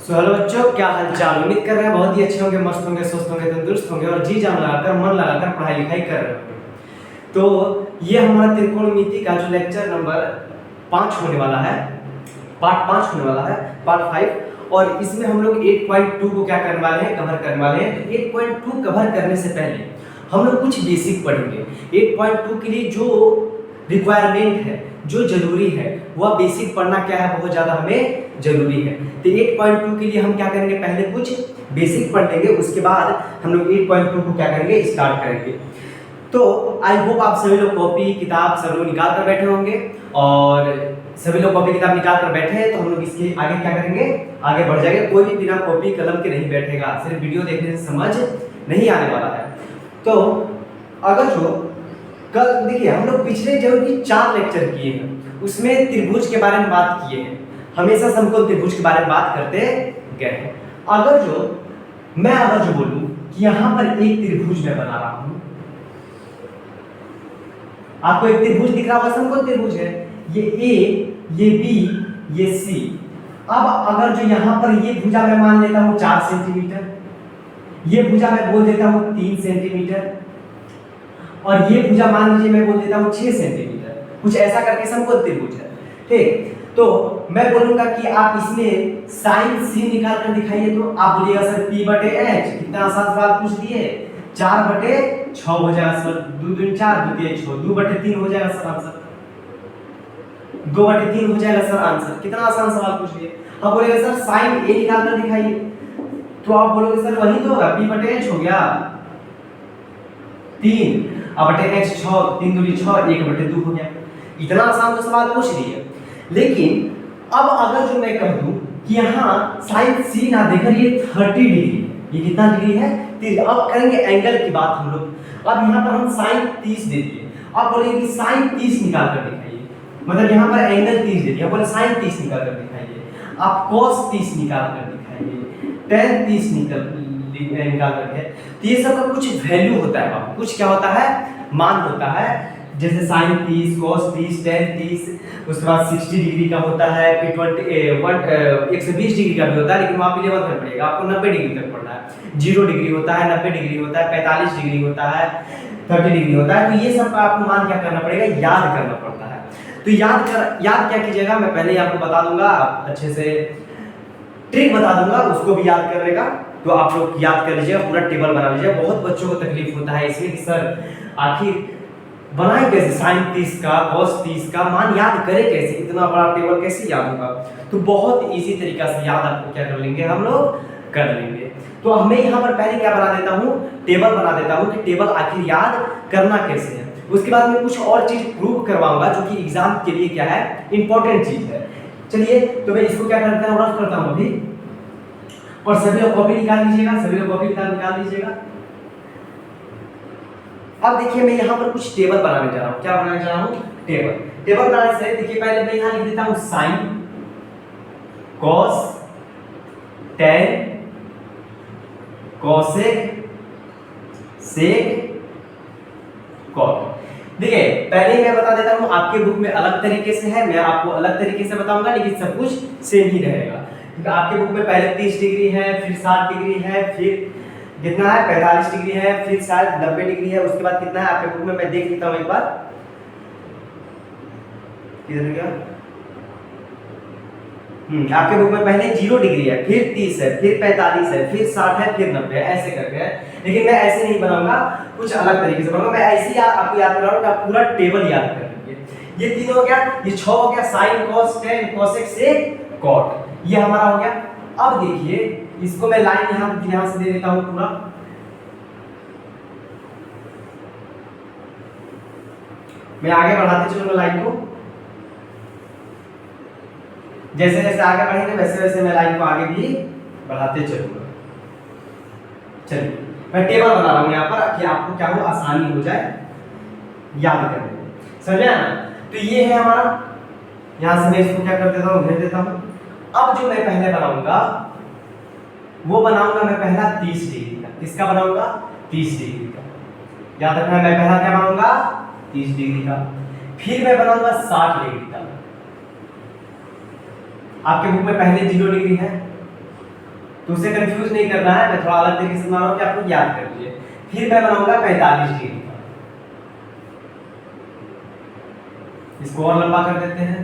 Hello बच्चों, क्या हालचाल। उम्मीद कर रहे हैं बहुत ही अच्छे होंगे, मस्त होंगे, स्वस्थ होंगे, तंदुरुस्त होंगे और जी जान लगाकर मन लगाकर पढ़ाई लिखाई कर रहे होंगे। तो ये हमारा त्रिकोणमिति का जो लेक्चर नंबर 5 होने वाला है, पार्ट 5 होने वाला है, पार्ट 5। और इसमें हम लोग 8.2 को क्या करने वाले हैं, कवर करने वाले हैं। तो 8.2 कवर करने से पहले हम लोग कुछ बेसिक पढ़ेंगे। 8.2 के लिए जो रिक्वायरमेंट है, जो जरूरी है, वह बेसिक पढ़ना क्या है, बहुत ज़्यादा हमें जरूरी है। तो 8.2 के लिए हम क्या करेंगे, पहले कुछ बेसिक पढ़ लेंगे, उसके बाद हम लोग 8.2 को क्या करेंगे, स्टार्ट करेंगे। तो आई होप आप सभी लोग कॉपी किताब सब लोग निकाल कर बैठे होंगे, और सभी लोग कॉपी किताब निकाल कर बैठे हैं तो हम लोग इसके आगे क्या करेंगे, आगे बढ़ जाएंगे। कोई भी बिना कॉपी कलम के नहीं बैठेगा, सिर्फ वीडियो देखने से समझ नहीं आने वाला है। तो अगर जो कल देखिए, हम लोग पिछले जो भी 4 लेक्चर किए हैं उसमें त्रिभुज के बारे में बात किए हैं, हमेशा समकोण त्रिभुज के बारे में बात करते गए हैं। अगर जो बोलूं कि यहाँ पर एक त्रिभुज मैं बना रहा हूं, आपको एक त्रिभुज दिख रहा होगा, समकोण त्रिभुज है, ये ए, ये बी, ये सी। अब अगर जो यहाँ पर ये भुजा मैं मान लेता हूँ 4 सेंटीमीटर, ये भुजा मैं बोल देता हूँ 3 सेंटीमीटर, और ये भुजा मान लीजिए मैं बोल देता हूँ 6 सेंटीमीटर, कुछ ऐसा करके समकोण त्रिभुज है। ठीक, तो मैं बोलूंगा कि आप इसमें साइन सी निकाल कर दिखाइए। तो आप बोलिएगा सर P/H, कितना आसान सवाल पूछ दिए, 4/6 हो जाएगा सर, 2 दूनी 4, 2 तिया 6, 2/3 हो जाएगा सर आंसर, 2/3 हो जाएगा सर आंसर। कितना आसान सवाल पूछ दिए। अब बोलेगा सर साइन A निकाल कर दिखाइए, तो आप बोलोगे सर वही तो होगा, P/H हो गया 3, अब H 6, 3 दूनी 6, 1/2 हो गया। इतना आसान तो सवाल पूछ दिए। लेकिन अब अगर जो मैं कह दूं कि यहाँ साइन सी ना देकर ये 30 डिग्री, ये कितना डिग्री है, 30। अब करेंगे एंगल की बात हम लोग। अब यहाँ पर हम साइन 30 दे दिए, अब बोलेंगे कि साइन 30 निकाल कर दिखाइए, मतलब यहाँ पर एंगल 30 दे दिया, बोले साइन 30 निकाल कर दिखाइए। आप cos 30 निकाल कर दिखाइए, tan 30 निकाल करके। तो ये सब का कुछ वैल्यू होता है बाबू, कुछ क्या होता है, मान होता है। जैसे साइन 30, cos 30, tan 30, उसके बाद 60 डिग्री का होता है, फिर 120 डिग्री का भी होता है, लेकिन वहाँ पे लेवल करना पड़ेगा आपको, 90 डिग्री तक पढ़ना है। 0 डिग्री होता है, 90 डिग्री होता है, 45 डिग्री होता है, 30 डिग्री होता है। तो ये सब का आपको मान क्या करना पड़ेगा, याद करना पड़ता है। तो याद क्या कीजिएगा, मैं पहले ही आपको बता दूंगा, अच्छे से ट्रिक बता दूंगा, उसको भी याद करने का। तो आप लोग याद कर लीजिएगा, पूरा टेबल बना लीजिएगा। बहुत बच्चों को तकलीफ होता है इसमें कि सर आखिर बनाए कैसे, साइन 30 का, cos 30 का मान याद करें कैसे, इतना बड़ा टेबल कैसे याद होगा। तो बहुत इजी तरीका से याद आपको क्या कर लेंगे, हम लोग कर लेंगे। तो हमें यहाँ पर पहले क्या बना देता हूँ, टेबल बना देता हूँ कि टेबल आखिर याद करना कैसे है। उसके बाद में कुछ और चीज प्रूव करवाऊंगा जो कि एग्जाम के लिए क्या है, इंपॉर्टेंट चीज है। चलिए, तो मैं इसको क्या करता हूँ, रफ करता हूँ अभी, और सभी लोग कॉपी निकाल लीजिएगा, सभी लोग कॉपी निकाल लीजिएगा। अब देखिए, मैं यहाँ पर कुछ टेबल बनाने जा रहा हूँ। क्या बनाने जा रहा हूँ, टेबल बनाने से देखिए, पहले मैं यहाँ लिख देता हूँ sign, cos, tan, cosec, sec, cot। देखिए, पहले मैं बता देता हूँ, आपके बुक में अलग तरीके से है, मैं आपको अलग तरीके से बताऊंगा, लेकिन सब कुछ सेम ही रहेगा। आपके बुक में पहले 30 डिग्री है, फिर 60 डिग्री है, फिर कितना है 45 डिग्री है, फिर शायद 90 डिग्री है। उसके बाद कितना है आपके बुक में, मैं देख लेता हूँ एक बार, किधर गया, आपके बुक में पहले 0 डिग्री है, फिर 30 है, फिर 45 है, फिर 60 है, फिर 90 है, ऐसे करके है। लेकिन मैं ऐसे नहीं बनाऊंगा, कुछ अलग तरीके से बनाऊंगा। मैं ऐसे ही आपको याद करा रहा हूँ, आप पूरा टेबल याद कर लीजिए। ये 3 हो गया, ये 6 हो गया, sign, cos, tan, cosec, sec, cot, ये हमारा हो गया। अब देखिए, इसको मैं लाइन यहां से दे देता हूं पूरा। मैं आगे बढ़ाते चलूंगा लाइन को, जैसे जैसे आगे बढ़ेंगे वैसे वैसे मैं लाइन को आगे भी बढ़ाते चलूंगा। चलिए, मैं टेबल बना रहा हूं यहां पर कि आपको क्या हो, आसानी हो जाए याद करने में, समझा ना। तो ये है हमारा, यहां से मैं इसको क्या कर देता हूं, घेर देता हूं। अब जो मैं पहले बनाऊंगा वो बनाऊंगा मैं पहला 30 डिग्री का। किसका बनाऊंगा, 30 डिग्री का। याद रखना, मैं पहला क्या बनाऊंगा, 30 डिग्री का। फिर मैं बनाऊंगा 60 डिग्री का। आपके बुक में पहले 0 डिग्री है, तो उसे कंफ्यूज नहीं करना है, मैं थोड़ा अलग तरीके से बना रहा हूँ कि आप लोग याद कर लीजिए। फिर मैं बनाऊंगा 45 डिग्री का, इसको और लंबा कर देते हैं।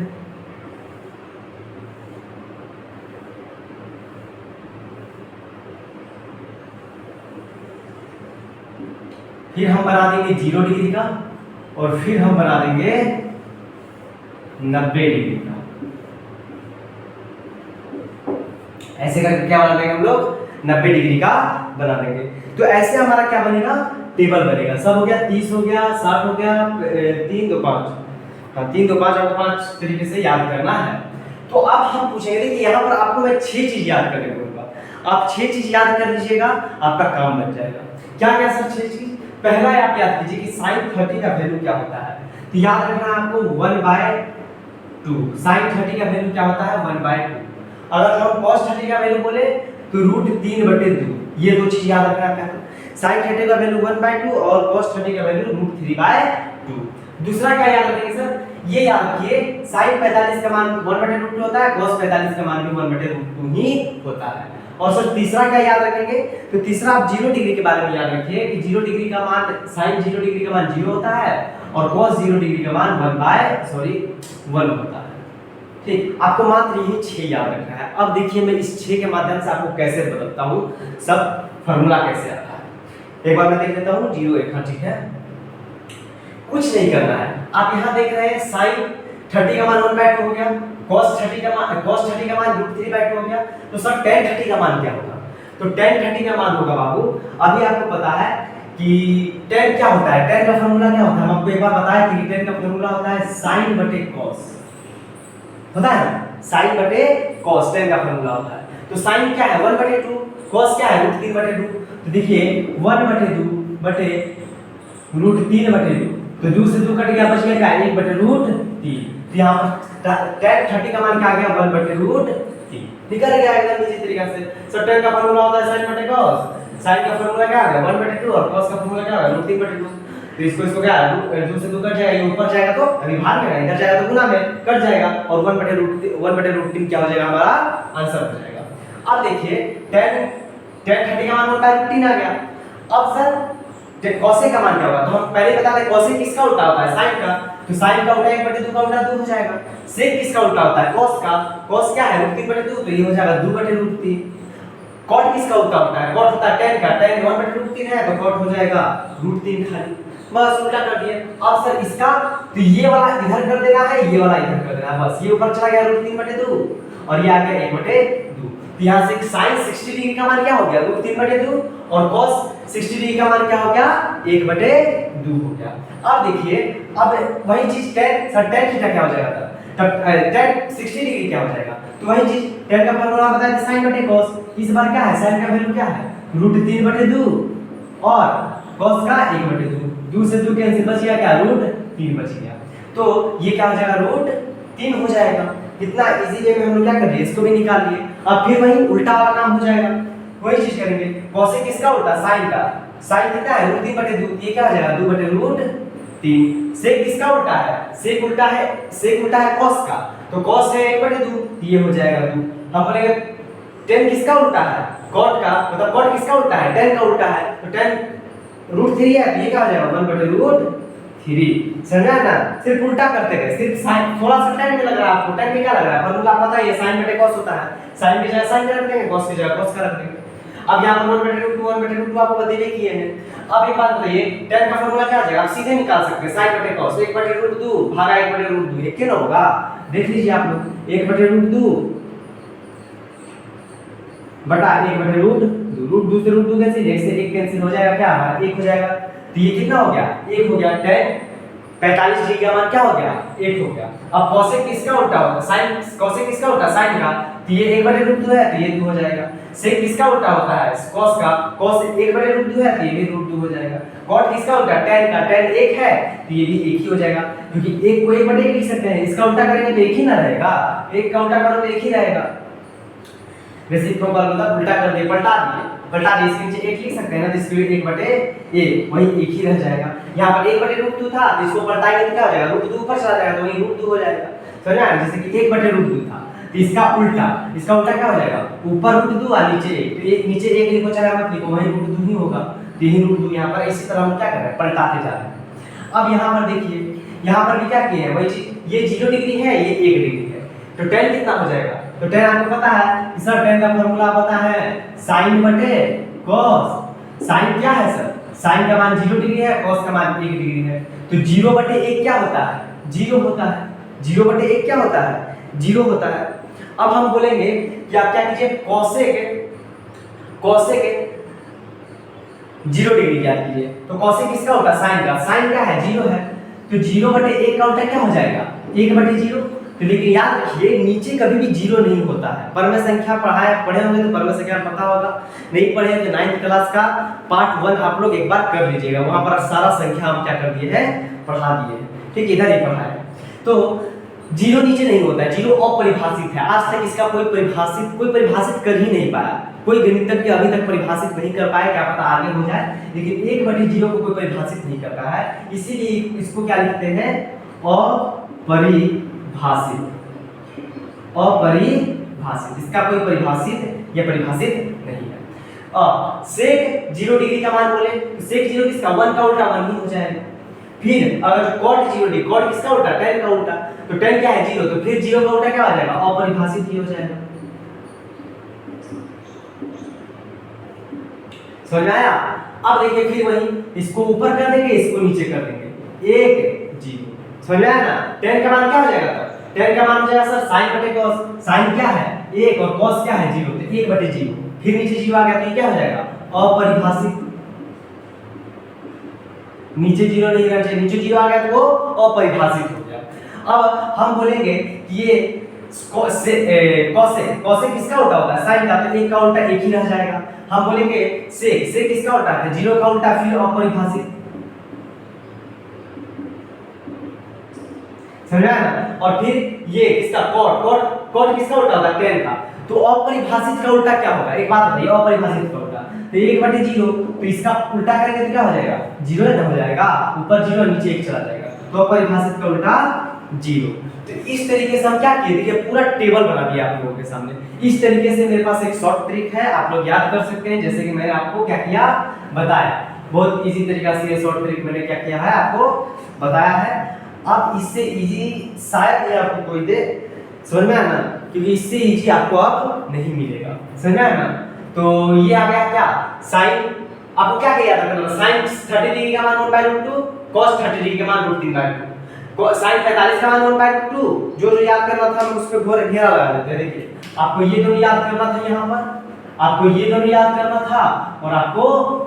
फिर हम बना देंगे 0 डिग्री का, और फिर हम बना देंगे 90 डिग्री का। ऐसे करके क्या बना देंगे हम लोग, 90 डिग्री का बना देंगे। तो ऐसे हमारा क्या बनेगा, टेबल बनेगा। सब हो गया, 30 हो गया, 60 हो गया, 3 2 5, हाँ 3 2 5 आपको 5 तरीके से याद करना है। तो अब हम पूछेंगे कि यहाँ पर आपको मैं 6 चीज याद करने को बोलूंगा, आप 6 चीज याद कर लीजिएगा, आपका काम बन जाएगा। क्या क्या सर 6 चीज? पहला आप याद कीजिए कि sin 30 का वैल्यू क्या होता है। तो याद रखना है आपको 1/2। sin 30 का वैल्यू क्या होता है, 1/2। अगर हम cos 30 का वैल्यू बोले तो √3/2। ये दो चीज याद रखना है। sin 30 का वैल्यू 1/2 और cos 30 का वैल्यू √3/2। दूसरा क्या याद रखेंगे सर, ये याद रखिए sin 45 का मान 1/√2 होता है, cos 45 का मान भी 1/√2 ही होता है। और सर तीसरा क्या याद रखेंगे, तो तीसरा आप 0 डिग्री के बारे में याद रखिए कि 0 डिग्री का मान, sin 0 डिग्री का मान 0 होता है और cos 0 डिग्री का मान 1 होता है। ठीक, आपको मात्र यही 6 याद रखना है। अब देखिए मैं इस 6 के माध्यम से आपको कैसे बदलता हूँ, सब फॉर्मूला कैसे आता है। एक बार मैं देख लेता हूँ 0 1, हाँ ठीक है। कुछ नहीं करना है, आप यहाँ देख रहे हैं sin 30 का मान 1/2 हो गया, cos 30 का मान √3/2 हो गया। तो सर tan 30 का मान क्या होगा, तो tan 30 का मान होगा बाबू, अभी आपको पता है कि tan क्या होता है, tan का फॉर्मूला क्या होता है, हम आपको एक बार बताए थे कि tan का फॉर्मूला होता है sin बटे cos, पता है sin बटे cos, tan का फॉर्मूला होता है। तो sin क्या है 1/2, cos क्या है √3/2। तो देखिए 1/2 बटे √3/2, तो 2 से 2 कट गया, बच गया 1/√3। तो यहाँ पर tan 30 का मान क्या आ गया 1/√3, निकल गया एकदम इजी तरीके से। सो tan का फॉर्मूला होता है sin बटे cos, sin का फॉर्मूला क्या आ गया 1/2 और cos का फॉर्मूला क्या आ गया √3/2। तो इसको क्या 2 से 2 कट जाएगा, ये ऊपर जाएगा तो अभी भाग में, इधर जाएगा तो गुना में कट जाएगा, और 1/√3 क्या हो जाएगा, हमारा आंसर हो जाएगा। अब देखिए tan 30 का मान होता है √3 आ गया। अब सर cosec का मान क्या होगा, तो हम पहले बता दें cosec किसका उल्टा होता है, sin का। तो sin का उल्टा 1/2 का उल्टा 2 हो जाएगा। sec किसका उल्टा होता है, cos का। cos क्या है √3/2, तो ये हो जाएगा 2/√3। cot किसका उल्टा होता है, cot होता है tan का, tan 1/√3 है तो cot हो जाएगा √3 खाली, बस उल्टा कर दिए। अब सर इसका, तो ये वाला इधर कर देना है, ये वाला इधर कर देना है, बस ये ऊपर चला गया √3/2 और ये आ गया 1/2। तो यहाँ से sin 60 डिग्री का मान क्या हो गया √3/2 और cos 60 डिग्री का मान क्या हो गया 1/2 हो गया। अब देखिए, अब वही चीज tan, सर tan थीटा क्या हो जाएगा, तब tan 60 डिग्री क्या हो जाएगा, तो वही चीज tan का फॉर्मूला बताया था sin बटे cos। इस बार क्या है, sin का वैल्यू क्या है √3/2 और cos का 1/2, 2 से 2 कैंसिल, बच गया क्या √3 बच गया। तो ये क्या हो जाएगा √3 हो जाएगा। इतना इजी वे में हम लोग क्या कर रहे हैं, इसको भी निकाल लिए। अब फिर वही उल्टा वाला काम हो जाएगा, वही चीज करेंगे। cosec किसका उल्टा, sin का। sin कितना है √3/2, ये क्या हो जाएगा 2/√3। sec किसका उल्टा है, sec उल्टा है cos का, तो cos है 1/2, ये हो जाएगा 2। हम बोलेंगे tan किसका उल्टा है, cot का, मतलब cot किसका उल्टा है, tan का उल्टा है, तो tan √3 है, तो ये क्या हो जाएगा 1/√3। समझा ना, सिर्फ उल्टा करते गए, सिर्फ sin, थोड़ा सा tan में लग रहा है आपको, tan में क्या लग रहा है, फॉर्मूला पता है ये sin बटे cos होता है, sin की जगह sin रख देंगे, cos की जगह cos का रख देंगे। अब यहाँ पर 1/√2 आपको बतेले किए हैं। अब एक बात बताइए, tan का फॉर्मूला क्या आ जाएगा, आप सीधे निकाल सकते हैं sin बटे cos, 1/√2 भागा 1/√2, ये क्यों होगा, देख लीजिए आप लोग, 1/√2 बटा 1/√2, √2 से √2 कैंसिल, 1 से 1 कैंसिल हो जाएगा, क्या हमारा 1 हो जाएगा। तो ये कितना हो गया, 1 हो गया। tan 45 डिग्री का मान क्या हो गया, 1 हो गया। अब cosec किसका उल्टा होगा, sin, cosec किसका उल्टा, sin का, तो ये 1/√2 है, तो ये 2 हो जाएगा। sec किसका उल्टा होता है, cos का, cos 1/√2 है, तो ये भी √2 हो जाएगा। cot किसका उल्टा, tan का, tan 1 है, तो ये भी 1 ही हो जाएगा, क्योंकि 1 को 1/1 लिख सकते हैं, इसका उल्टा करेंगे तो 1 ही ना रहेगा, 1 का उल्टा करो तो 1 ही रहेगा। रेसिप्रोकल मतलब उल्टा कर दिए, पलटा दिए, इसके नीचे 1 लिख सकते हैं ना, तो इसके 1/a वही 1 ही रह जाएगा। यहाँ पर 1/√2 था, तो इसको पलटाएंगे तो क्या हो जाएगा, √2 ऊपर चला जाएगा, तो वही √2 हो जाएगा। समझ में आया, जैसे कि 1/√2 था, तो इसका उल्टा क्या हो जाएगा, ऊपर रूट 2 और नीचे 1, तो एक नीचे 1 लिखो चाहे मत लिखो, वही रूट 2 ही होगा, तो यही रूट 2 यहाँ पर। इसी तरह हम क्या कर रहे हैं, पलटाते जा रहे हैं। अब यहाँ पर देखिए, यहाँ पर भी क्या किए हैं वही चीज, ये 0 डिग्री है, ये 1 डिग्री है, तो tan कितना हो जाएगा, तो tan आपको पता है सर, tan का फॉर्मूला पता है sin बटे cos। sin क्या है सर, sin का मान 0 डिग्री है, cos का मान 1 डिग्री है, तो 0 बटे 1 क्या होता है, 0 होता है। 0 बटे 1 क्या होता है, 0 होता है। अब हम बोलेंगे कि आप क्या कीजिए, cosec 0 डिग्री ज्ञात कीजिए, तो cosec किसका होगा, sin का। sin क्या है, 0 है, तो 0 बटे 1 का उल्टा क्या हो जाएगा, 1 बटे 0। तो लेकिन याद रखिए नीचे कभी भी 0 नहीं होता है। परम संख्या पढ़े होंगे तो परम संख्या पता होगा, नहीं पढ़े तो 9th क्लास का पार्ट 1 आप लोग एक बार कर लीजिएगा, वहां पर सारा संख्या हम क्या कर दिए हैं, पढ़ा दिए हैं, ठीक, इधर ही पढ़ा है। तो 0 नीचे नहीं होता है, 0 अपरिभाषित है। आज तक इसका कोई परिभाषित कर ही नहीं पाया, कोई गणितज्ञ अभी तक परिभाषित नहीं कर पाया, क्या पता आगे हो जाए, लेकिन 1 बटे 0 को कोई परिभाषित नहीं कर पाया है, इसीलिए इसको क्या लिखते हैं, अपरिभाषित। इसका कोई परिभाषित या परिभाषित नहीं है। सेक 0 डिग्री का मान बोले, सेक 0 किसका, 1 का उल्टा 1 ही हो जाएगा। फिर अगर cot 0 डिग्री, cot किसका उल्टा, tan का उल्टा, तो tan क्या है, 0, तो फिर 0 का उल्टा क्या हो जाएगा, अपरिभाषित ही हो जाएगा। समझ में आया। अब देखिए फिर वही, इसको ऊपर कर देंगे, इसको नीचे कर देंगे, 1 0, समझ में आया ना। tan का मान क्या हो जाएगा, तो tan का मान हो जाएगा सर sin बटे cos। sin क्या है 1 और cos क्या है 0, तो 1 बटे 0, फिर नीचे 0 आ गया तो ये क्या हो जाएगा, अपरिभाषित। नीचे 0 नहीं रहना चाहिए, नीचे 0 आ गया तो वो अपरिभाषित हो गया। अब हम बोलेंगे कि ये cosec किसका उल्टा होता है, sin का, तो 1 का उल्टा 1 ही रह जाएगा। हम बोलेंगे sec किसका उल्टा है, 0 का उल्टा फिर अपरिभाषित, समझ आया ना। और फिर ये किसका cot किसका उल्टा होता है, tan का, तो अपरिभाषित का उल्टा क्या होगा, एक बात बताइए, अपरिभाषित का उल्टा, तो 1 बटे 0, तो इसका उल्टा करेंगे तो क्या हो जाएगा, 0 हो जाएगा, ऊपर 0 नीचे 1 चला जाएगा, तो अपरिभाषित का उल्टा 0। तो इस तरीके से हम क्या किए, देखिए पूरा टेबल बना दिया आप लोगों के सामने। इस तरीके से मेरे पास एक शॉर्ट ट्रिक है, आप लोग याद कर सकते हैं, जैसे कि मैंने आपको क्या किया बताया, बहुत इजी तरीका से ये शॉर्ट ट्रिक मैंने क्या किया है आपको बताया है। अब इससे इजी शायद ये आपको कोई दे, समझ में आया ना, क्योंकि इससे इजी आपको अब नहीं मिलेगा, समझ में आया ना। तो ये आ गया क्या, sin, आपको क्या किया था करना, sin 30 डिग्री का मान 1/√2, cos 30 डिग्री का मान √3/2, sin 45 का मान 1/2, जो याद करना था हम उस पे घेरा लगा देते हैं। देखिए आपको ये दोनों याद करना था, यहाँ पर आपको ये दोनों याद करना था और आपको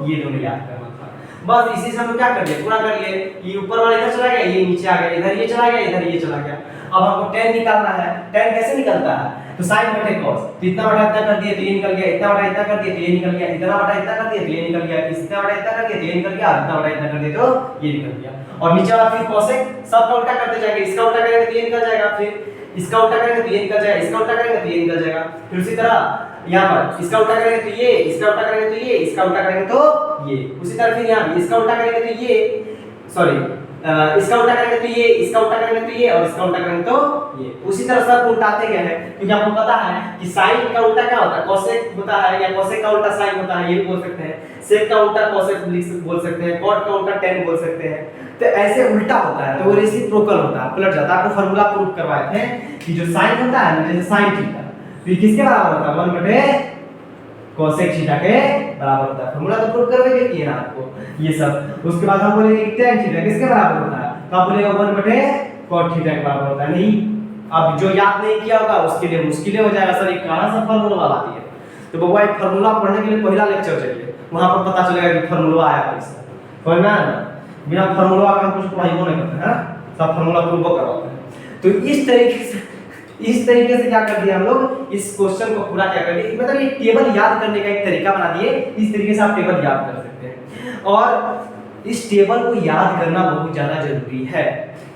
ये दोनों याद करना था, बस इसी से हम क्या कर लिए, पूरा कर लिए। ये ऊपर वाला इधर चला गया, ये नीचे आ गया, इधर ये चला गया, इधर ये चला गया। अब हमको tan निकालना है, tan कैसे निकलता है, तो sin बटे cos, तो इतना बटा इतना कर दिए तो ये निकल गया, इतना बटा इतना कर दिए तो ये निकल गया, इतना बटा इतना कर दिए तो ये निकल गया, इतना बटा इतना कर दिए तो ये निकल गया, इतना बटा इतना कर दिए तो ये निकल गया। और नीचे वाला फिर cosec सब का उल्टा करते जाएंगे, इसका उल्टा करेंगे तो ये निकल जाएगा, फिर इसका उल्टा करेंगे तो ये निकल जाएगा, इसका उल्टा करेंगे तो ये निकल जाएगा, फिर उसी तरह यहाँ पर इसका उल्टा करेंगे तो ये, इसका उल्टा करेंगे तो ये, इसका उल्टा करेंगे तो ये, उसी तरह फिर यहाँ इसका उल्टा करेंगे तो ये, सॉरी इसका उल्टा करेंगे तो ये, इसका उल्टा करेंगे तो ये, और इसका उल्टा करेंगे तो ये, उसी तरह सब उल्टाते गए हैं। क्योंकि आपको पता है कि sin का उल्टा क्या होता है, cosec होता है, या cosec का उल्टा sin होता है, ये बोल सकते हैं। sec का उल्टा cosec बोल सकते हैं, cot का उल्टा tan बोल सकते हैं। तो ऐसे उल्टा होता है तो वो रेसिप्रोकल होता है, पलट जाता है। आपको फार्मूला प्रूव करवाए थे कि जो sin होता है ना, जैसे sin थीटा, तो ये किसके बराबर होता है, 1 बटे cosec थीटा के बराबर होता है। फार्मूला तो प्रूव करवाएंगे कि आपको ये सब। उसके बाद हम बोलेंगे कि tan थीटा किसके बराबर होता है, तो आप बोलेगा 1 बटे cot थीटा के बराबर होता है। नहीं, अब जो याद नहीं किया होगा उसके लिए मुश्किल हो जाएगा, सर ये कहां से फार्मूला वाला दिया। तो बबुआ एक फार्मूला पढ़ने के लिए पहला लेक्चर चलिए, वहां पर पता चलेगा कि फार्मूला आया कैसे, समझ में आया ना। बिना फार्मूला का हम कुछ पढ़ाई नहीं करते हैं, सब फार्मूला प्रूव करवाते हैं। तो इस तरीके से क्या कर दिया हम लोग, इस क्वेश्चन को पूरा क्या कर दिया, मतलब ये टेबल याद करने का एक तरीका बना दिए। इस तरीके से आप टेबल याद कर सकते हैं, और इस टेबल को याद करना बहुत ज्यादा जरूरी है,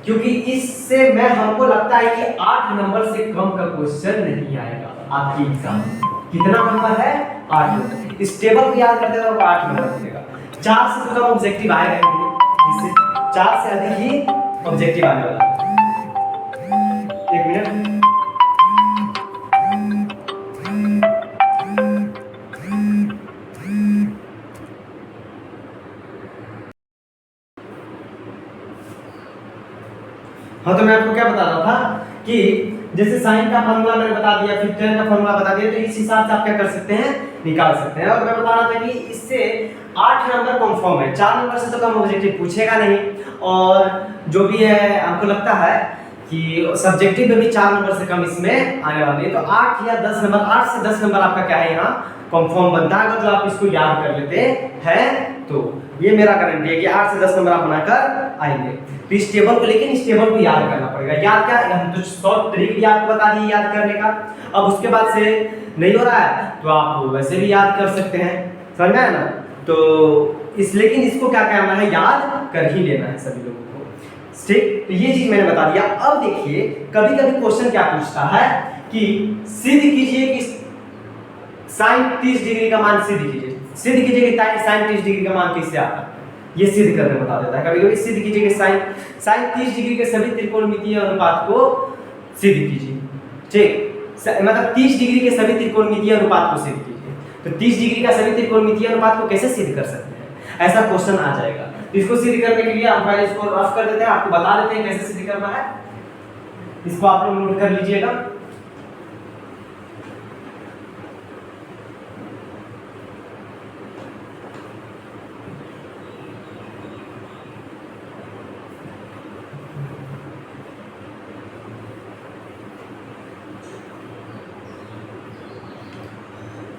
क्योंकि इससे मैं हमको लगता है कि 8 नंबर से कम का क्वेश्चन नहीं आएगा आपकी एग्जाम। कितना नंबर है, 8 नंबर। इस टेबल को याद करते रहो, 8 नंबर मिलेगा। 4 से तो कम ऑब्जेक्टिव आएगा, इससे 4 से अधिक ही ऑब्जेक्टिव आने वाला। एक मिनट, हाँ तो मैं आपको क्या बता रहा था कि जैसे साइन का फॉर्मूला मैंने बता दिया, फिर tan का फॉर्मूला बता दिया, तो इस हिसाब से आप क्या कर सकते हैं, निकाल सकते हैं। और मैं बता रहा था कि इससे 8 नंबर कंफर्म है, 4 नंबर से तो कम ऑब्जेक्टिव पूछेगा नहीं। और जो भी है आपको लगता है कि सब्जेक्टिव में भी 4 नंबर से कम इसमें आने वाले हैं, तो 8 या 10 नंबर, 8 से 10 नंबर आपका क्या है यहाँ कंफर्म बनता है, अगर जो आप इसको याद कर लेते हैं तो। ये मेरा गारंटी है कि 8 से 10 नंबर आप बनाकर आएंगे। तो इस टेबल को, लेकिन इस टेबल को याद करना पड़ेगा। याद क्या, हम तो शॉर्ट ट्रिक भी आपको बता दिए याद करने का। अब उसके बाद से नहीं हो रहा है तो आप वैसे भी याद कर सकते हैं, समझ में आया ना। तो लेकिन इसको क्या करना है, याद कर ही लेना है सभी लोगों को, ठीक। तो ये चीज मैंने बता दिया। अब देखिए कभी कभी क्वेश्चन क्या पूछता है कि सिद्ध कीजिए कि साइन 30 डिग्री का मान सिद्ध कीजिए, सिद्ध कीजिए कि साइन 30 डिग्री का मान किससे आता है, ये सिद्ध करने बता देता है। कभी कभी सिद्ध कीजिए कि साइन 30 डिग्री के सभी त्रिकोणमितीय अनुपात को सिद्ध कीजिए, ठीक। मतलब 30 डिग्री के सभी त्रिकोणमितीय अनुपात को सिद्ध कीजिए। तो 30 डिग्री का सभी त्रिकोणमितीय अनुपात को कैसे सिद्ध कर सकते हैं, ऐसा क्वेश्चन आ जाएगा। तो इसको सिद्ध करने के लिए हम पहले इसको रफ कर देते हैं, आपको बता देते हैं कैसे सिद्ध करना है। इसको आप लोग नोट कर लीजिएगा।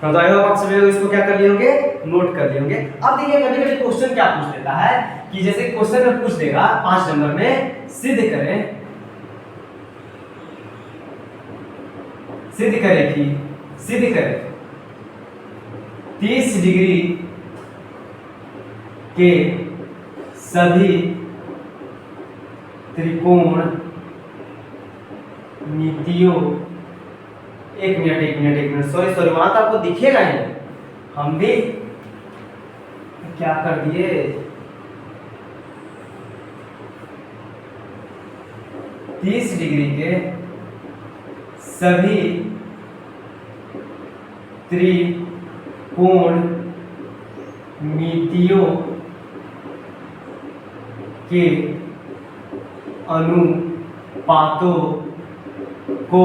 तो आई होप आप सभी लोग इसको क्या कर लिए होंगे, नोट कर लिए होंगे। अब देखिए कभी कभी क्वेश्चन क्या पूछ लेता है कि जैसे क्वेश्चन में पूछ देगा 5 नंबर में, सिद्ध करें कि सिद्ध करें 30 डिग्री के सभी त्रिकोणमितियों, एक मिनट सॉरी वहां तो आपको दिखेगा ही, हम भी क्या कर दिए, तीस डिग्री के सभी त्रिकोणमितियों के अनुपातों को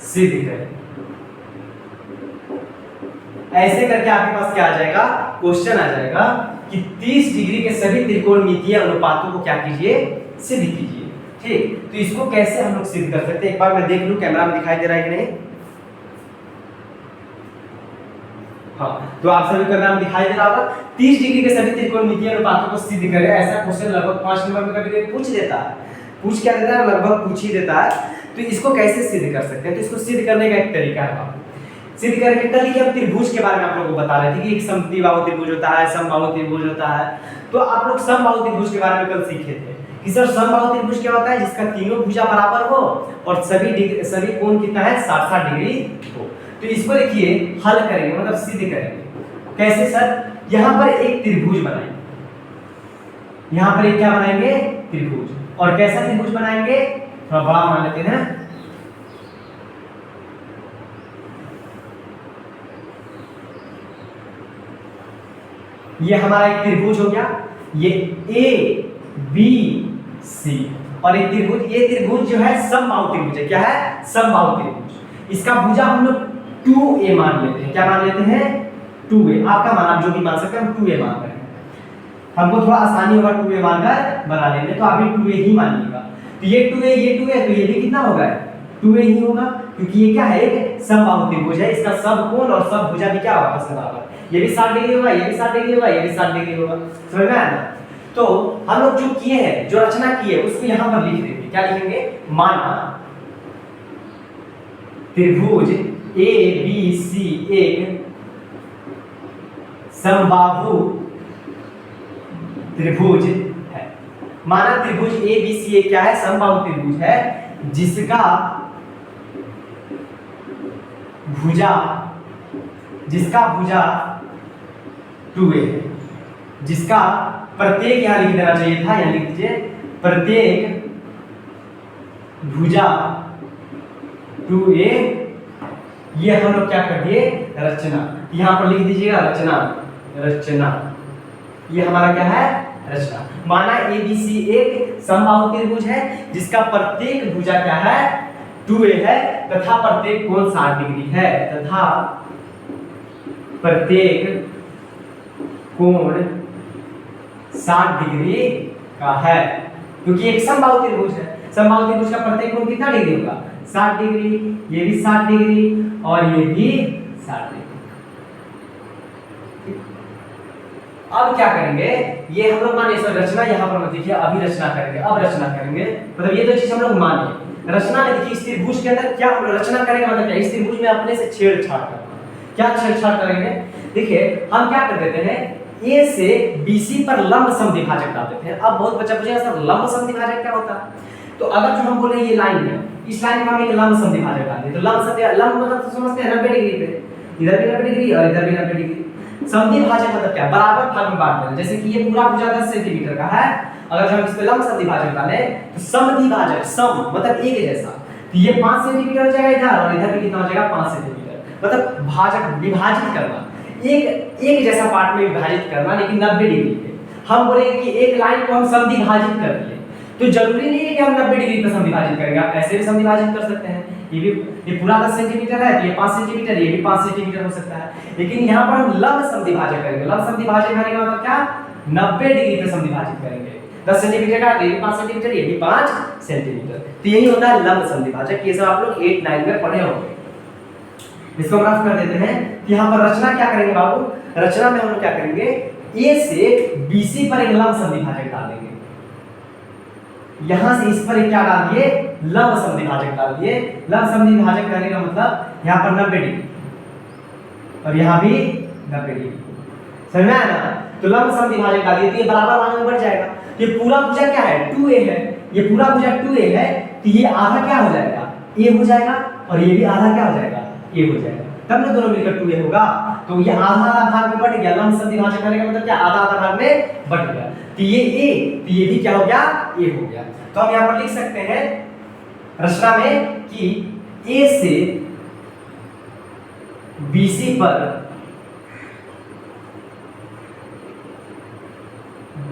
सिद्ध करें। ऐसे करके आपके पास क्या आ जाएगा, क्वेश्चन आ जाएगा कि 30 डिग्री के सभी त्रिकोणमितीय अनुपातों को क्या कीजिए, सिद्ध कीजिए, ठीक। तो इसको कैसे हम लोग सिद्ध कर सकते हैं, एक बार मैं देख लूं कैमरा में दिखाई दे रहा है कि नहीं। हाँ, तो आप सभी कैमरा में दिखाई दे रहा होगा। 30 डिग्री के सभी त्रिकोणमितीय अनुपातों को सिद्ध करें, ऐसा क्वेश्चन लगभग 5 नंबर में कभी पूछ देता है, पूछ क्या देता है, लगभग पूछ ही देता है। तो इसको कैसे सिद्ध कर सकते हैं, तो इसको सिद्ध करने का एक तरीका है। सिद्ध करने के कल हम त्रिभुज के बारे में आप लोगों को बता रहे थे कि एक समद्विबाहु त्रिभुज होता है, समबाहु त्रिभुज होता है। तो आप लोग समबाहु त्रिभुज के बारे में कल सीखे थे कि सर समबाहु त्रिभुज क्या होता है, जिसका तीनों भुजा बराबर हो और सभी कोण कितना है, 60 डिग्री हो। तो इसको देखिए हल करेंगे, मतलब सिद्ध करेंगे कैसे सर, यहाँ पर एक त्रिभुज बनाएंगे, यहाँ पर एक क्या बनाएंगे, त्रिभुज। और कैसा त्रिभुज बनाएंगे, थोड़ा बड़ा मान लेते हैं। ये हमारा एक त्रिभुज हो गया, ये ए बी सी, और एक त्रिभुज, ये त्रिभुज जो है समबाहु त्रिभुज है। क्या है, समबाहु त्रिभुज। इसका भुजा हम लोग 2a मान लेते हैं। क्या मान लेते हैं, 2a। आपका मान आप जो भी मान सकते हैं, हम 2a मान रहे हैं, हमको थोड़ा आसानी होगा 2a मानकर बना लेंगे, तो आप भी 2a ही मानिएगा। तो ये 2a तो ये भी कितना होगा, 2a ही होगा, क्योंकि ये क्या है, एक समबाहु त्रिभुज है। इसका सब कोण और सब भुजा भी क्या होगा, बराबर। ये भी 60 डिग्री होगा, ये भी 60 डिग्री होगा, ये भी 60 डिग्री होगा, समझ में आया ना। तो हम लोग जो किए हैं, जो रचना की है, उसको यहां पर लिख देंगे। क्या लिखेंगे, माना त्रिभुज ए बी सी एक समबाहु त्रिभुज है। माना त्रिभुज ए बी सी एक क्या है, समबाहु त्रिभुज है, जिसका भुजा 2a है, जिसका प्रत्येक यहां लिख देना चाहिए था, यहां लिख दीजिए, प्रत्येक भुजा 2a। ये हम लोग क्या कर दिए, रचना। यहां पर लिख दीजिएगा रचना, ये हमारा क्या है, रचना। माना ABC एक समबाहु त्रिभुज है जिसका प्रत्येक भुजा क्या है 2a है तथा प्रत्येक कोण 60 डिग्री है, तथा प्रत्येक कोण 60 डिग्री का है, क्योंकि एक समबाहु त्रिभुज है। समबाहु त्रिभुज का प्रत्येक कोण कितना डिग्री होगा 60 डिग्री, ये भी 60 डिग्री और ये भी 60 डिग्री। अब क्या करेंगे, ये हम लोग माने सर रचना यहाँ पर मत देखिए, अभी रचना करेंगे, अब रचना करेंगे, मतलब ये तो चीज हम लोग माने। रचना में देखिए इस त्रिभुज के अंदर क्या हम लोग रचना करेंगे, मतलब क्या इस त्रिभुज में अपने से छेड़छाड़ करना। क्या छेड़छाड़ करेंगे, देखिए हम क्या कर देते हैं ए से BC पर लंब समद्विभाजक डाल देते हैं। अब बहुत बच्चा पूछेगा सर लंब समद्विभाजक क्या होता है, तो अगर जो हम बोले ये लाइन है, इस लाइन में हम एक लंब समद्विभाजक डाल दें, तो लंब मतलब तो समझते हैं 90 डिग्री पे, इधर भी 90 डिग्री और इधर भी 90 डिग्री। समद्विभाजक मतलब क्या, बराबर भाग में बांट देना। जैसे कि ये पूरा भुजा 10 सेंटीमीटर का है, अगर जो हम इस पे लंब समद्विभाजक डालें तो समद्विभाजक सम मतलब एक जैसा, तो ये 5 सेंटीमीटर हो जाएगा इधर और इधर भी कितना हो जाएगा 5 सेंटीमीटर, मतलब भाजक विभाजित करना, एक जैसा पार्ट में विभाजित करना, लेकिन 90 डिग्री पे। हम बोलेंगे कि एक लाइन को हम समद्विभाजित कर दिए, तो जरूरी नहीं है कि हम 90 डिग्री पे समद्विभाजित करेंगे, आप ऐसे भी समद्विभाजित कर सकते हैं। ये पूरा 10 सेंटीमीटर है तो ये 5 सेंटीमीटर, ये भी 5 सेंटीमीटर हो सकता है, लेकिन यहाँ पर हम लंब समद्विभाजक करेंगे। लंब समद्विभाजक करने का मतलब क्या, 90 डिग्री पे समद्विभाजित करेंगे। 10 सेंटीमीटर का ये भी 5 सेंटीमीटर, ये भी 5 सेंटीमीटर, तो यही होता है लंब समद्विभाजक। ये सब आप लोग 8 9 में पढ़े होंगे। इसको हम रफ कर देते हैं कि यहाँ पर रचना क्या करेंगे बाबू, रचना में हम लोग क्या करेंगे, ए से BC पर एक लंब समद्विभाजक डाल देंगे, यहां से इस पर क्या डाल दिए लंब समद्विभाजक डाल दिए। लंब समद्विभाजक करने का मतलब यहाँ पर 90 डिग्री और यहाँ भी 90 डिग्री, समझ में आया ना। तो लंब समद्विभाजक डाल दिए तो ये बराबर भाग में बढ़ जाएगा। ये पूरा भुजा क्या है 2a है, ये पूरा भुजा 2a है, तो ये आधा क्या हो जाएगा a हो जाएगा और ये भी आधा क्या हो जाएगा a हो जाएगा, तब ना दोनों मिलकर 2a होगा। तो ये आधा आधा भाग में बढ़ गया, लंब समद्विभाजक करने का मतलब क्या आधा आधा भाग में बढ़ गया, तो ये a, तो ये भी क्या हो गया a हो गया। तो हम यहाँ पर लिख सकते हैं रचना में कि A से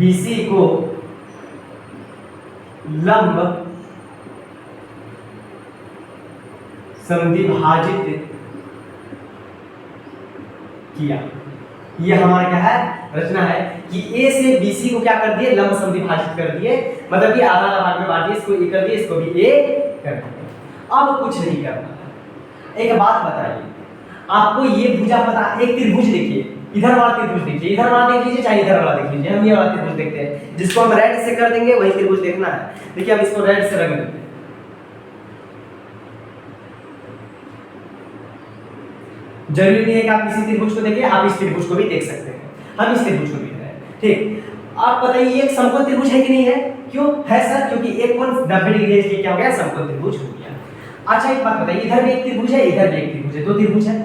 BC को लंब समद्विभाजित किया। ये हमारा क्या है रचना है कि A से BC को क्या कर दिए लंब समद्विभाजित कर दिए, मतलब कि आधा आधा भाग में बांट दिए, इसको A कर दिए, इसको भी A कर दिए। अब कुछ नहीं करना है। एक बात बताइए, आपको ये भुजा पता, एक त्रिभुज देखिए, इधर वाला त्रिभुज देखिए, इधर वाला देख लीजिए चाहे इधर वाला देख लीजिए। हम ये वाला त्रिभुज देखते हैं जिसको हम रेड से कर देंगे, वही त्रिभुज देखना है। देखिए हम इसको रेड से रंग देते हैं, जरूरी नहीं है कि आप किसी त्रिभुज को देखिए, आप इस त्रिभुज को भी देख सकते हैं। हम इस त्रिभुज को देख रहे हैं, ठीक। आप बताइए ये एक समकोण त्रिभुज है कि नहीं है, क्यों है सर, क्योंकि एक कोण 90 डिग्री है, इसलिए क्या हो गया समकोण त्रिभुज हो गया। अच्छा एक बात बताइए, इधर भी एक त्रिभुज है, इधर भी एक त्रिभुज है, दो त्रिभुज है।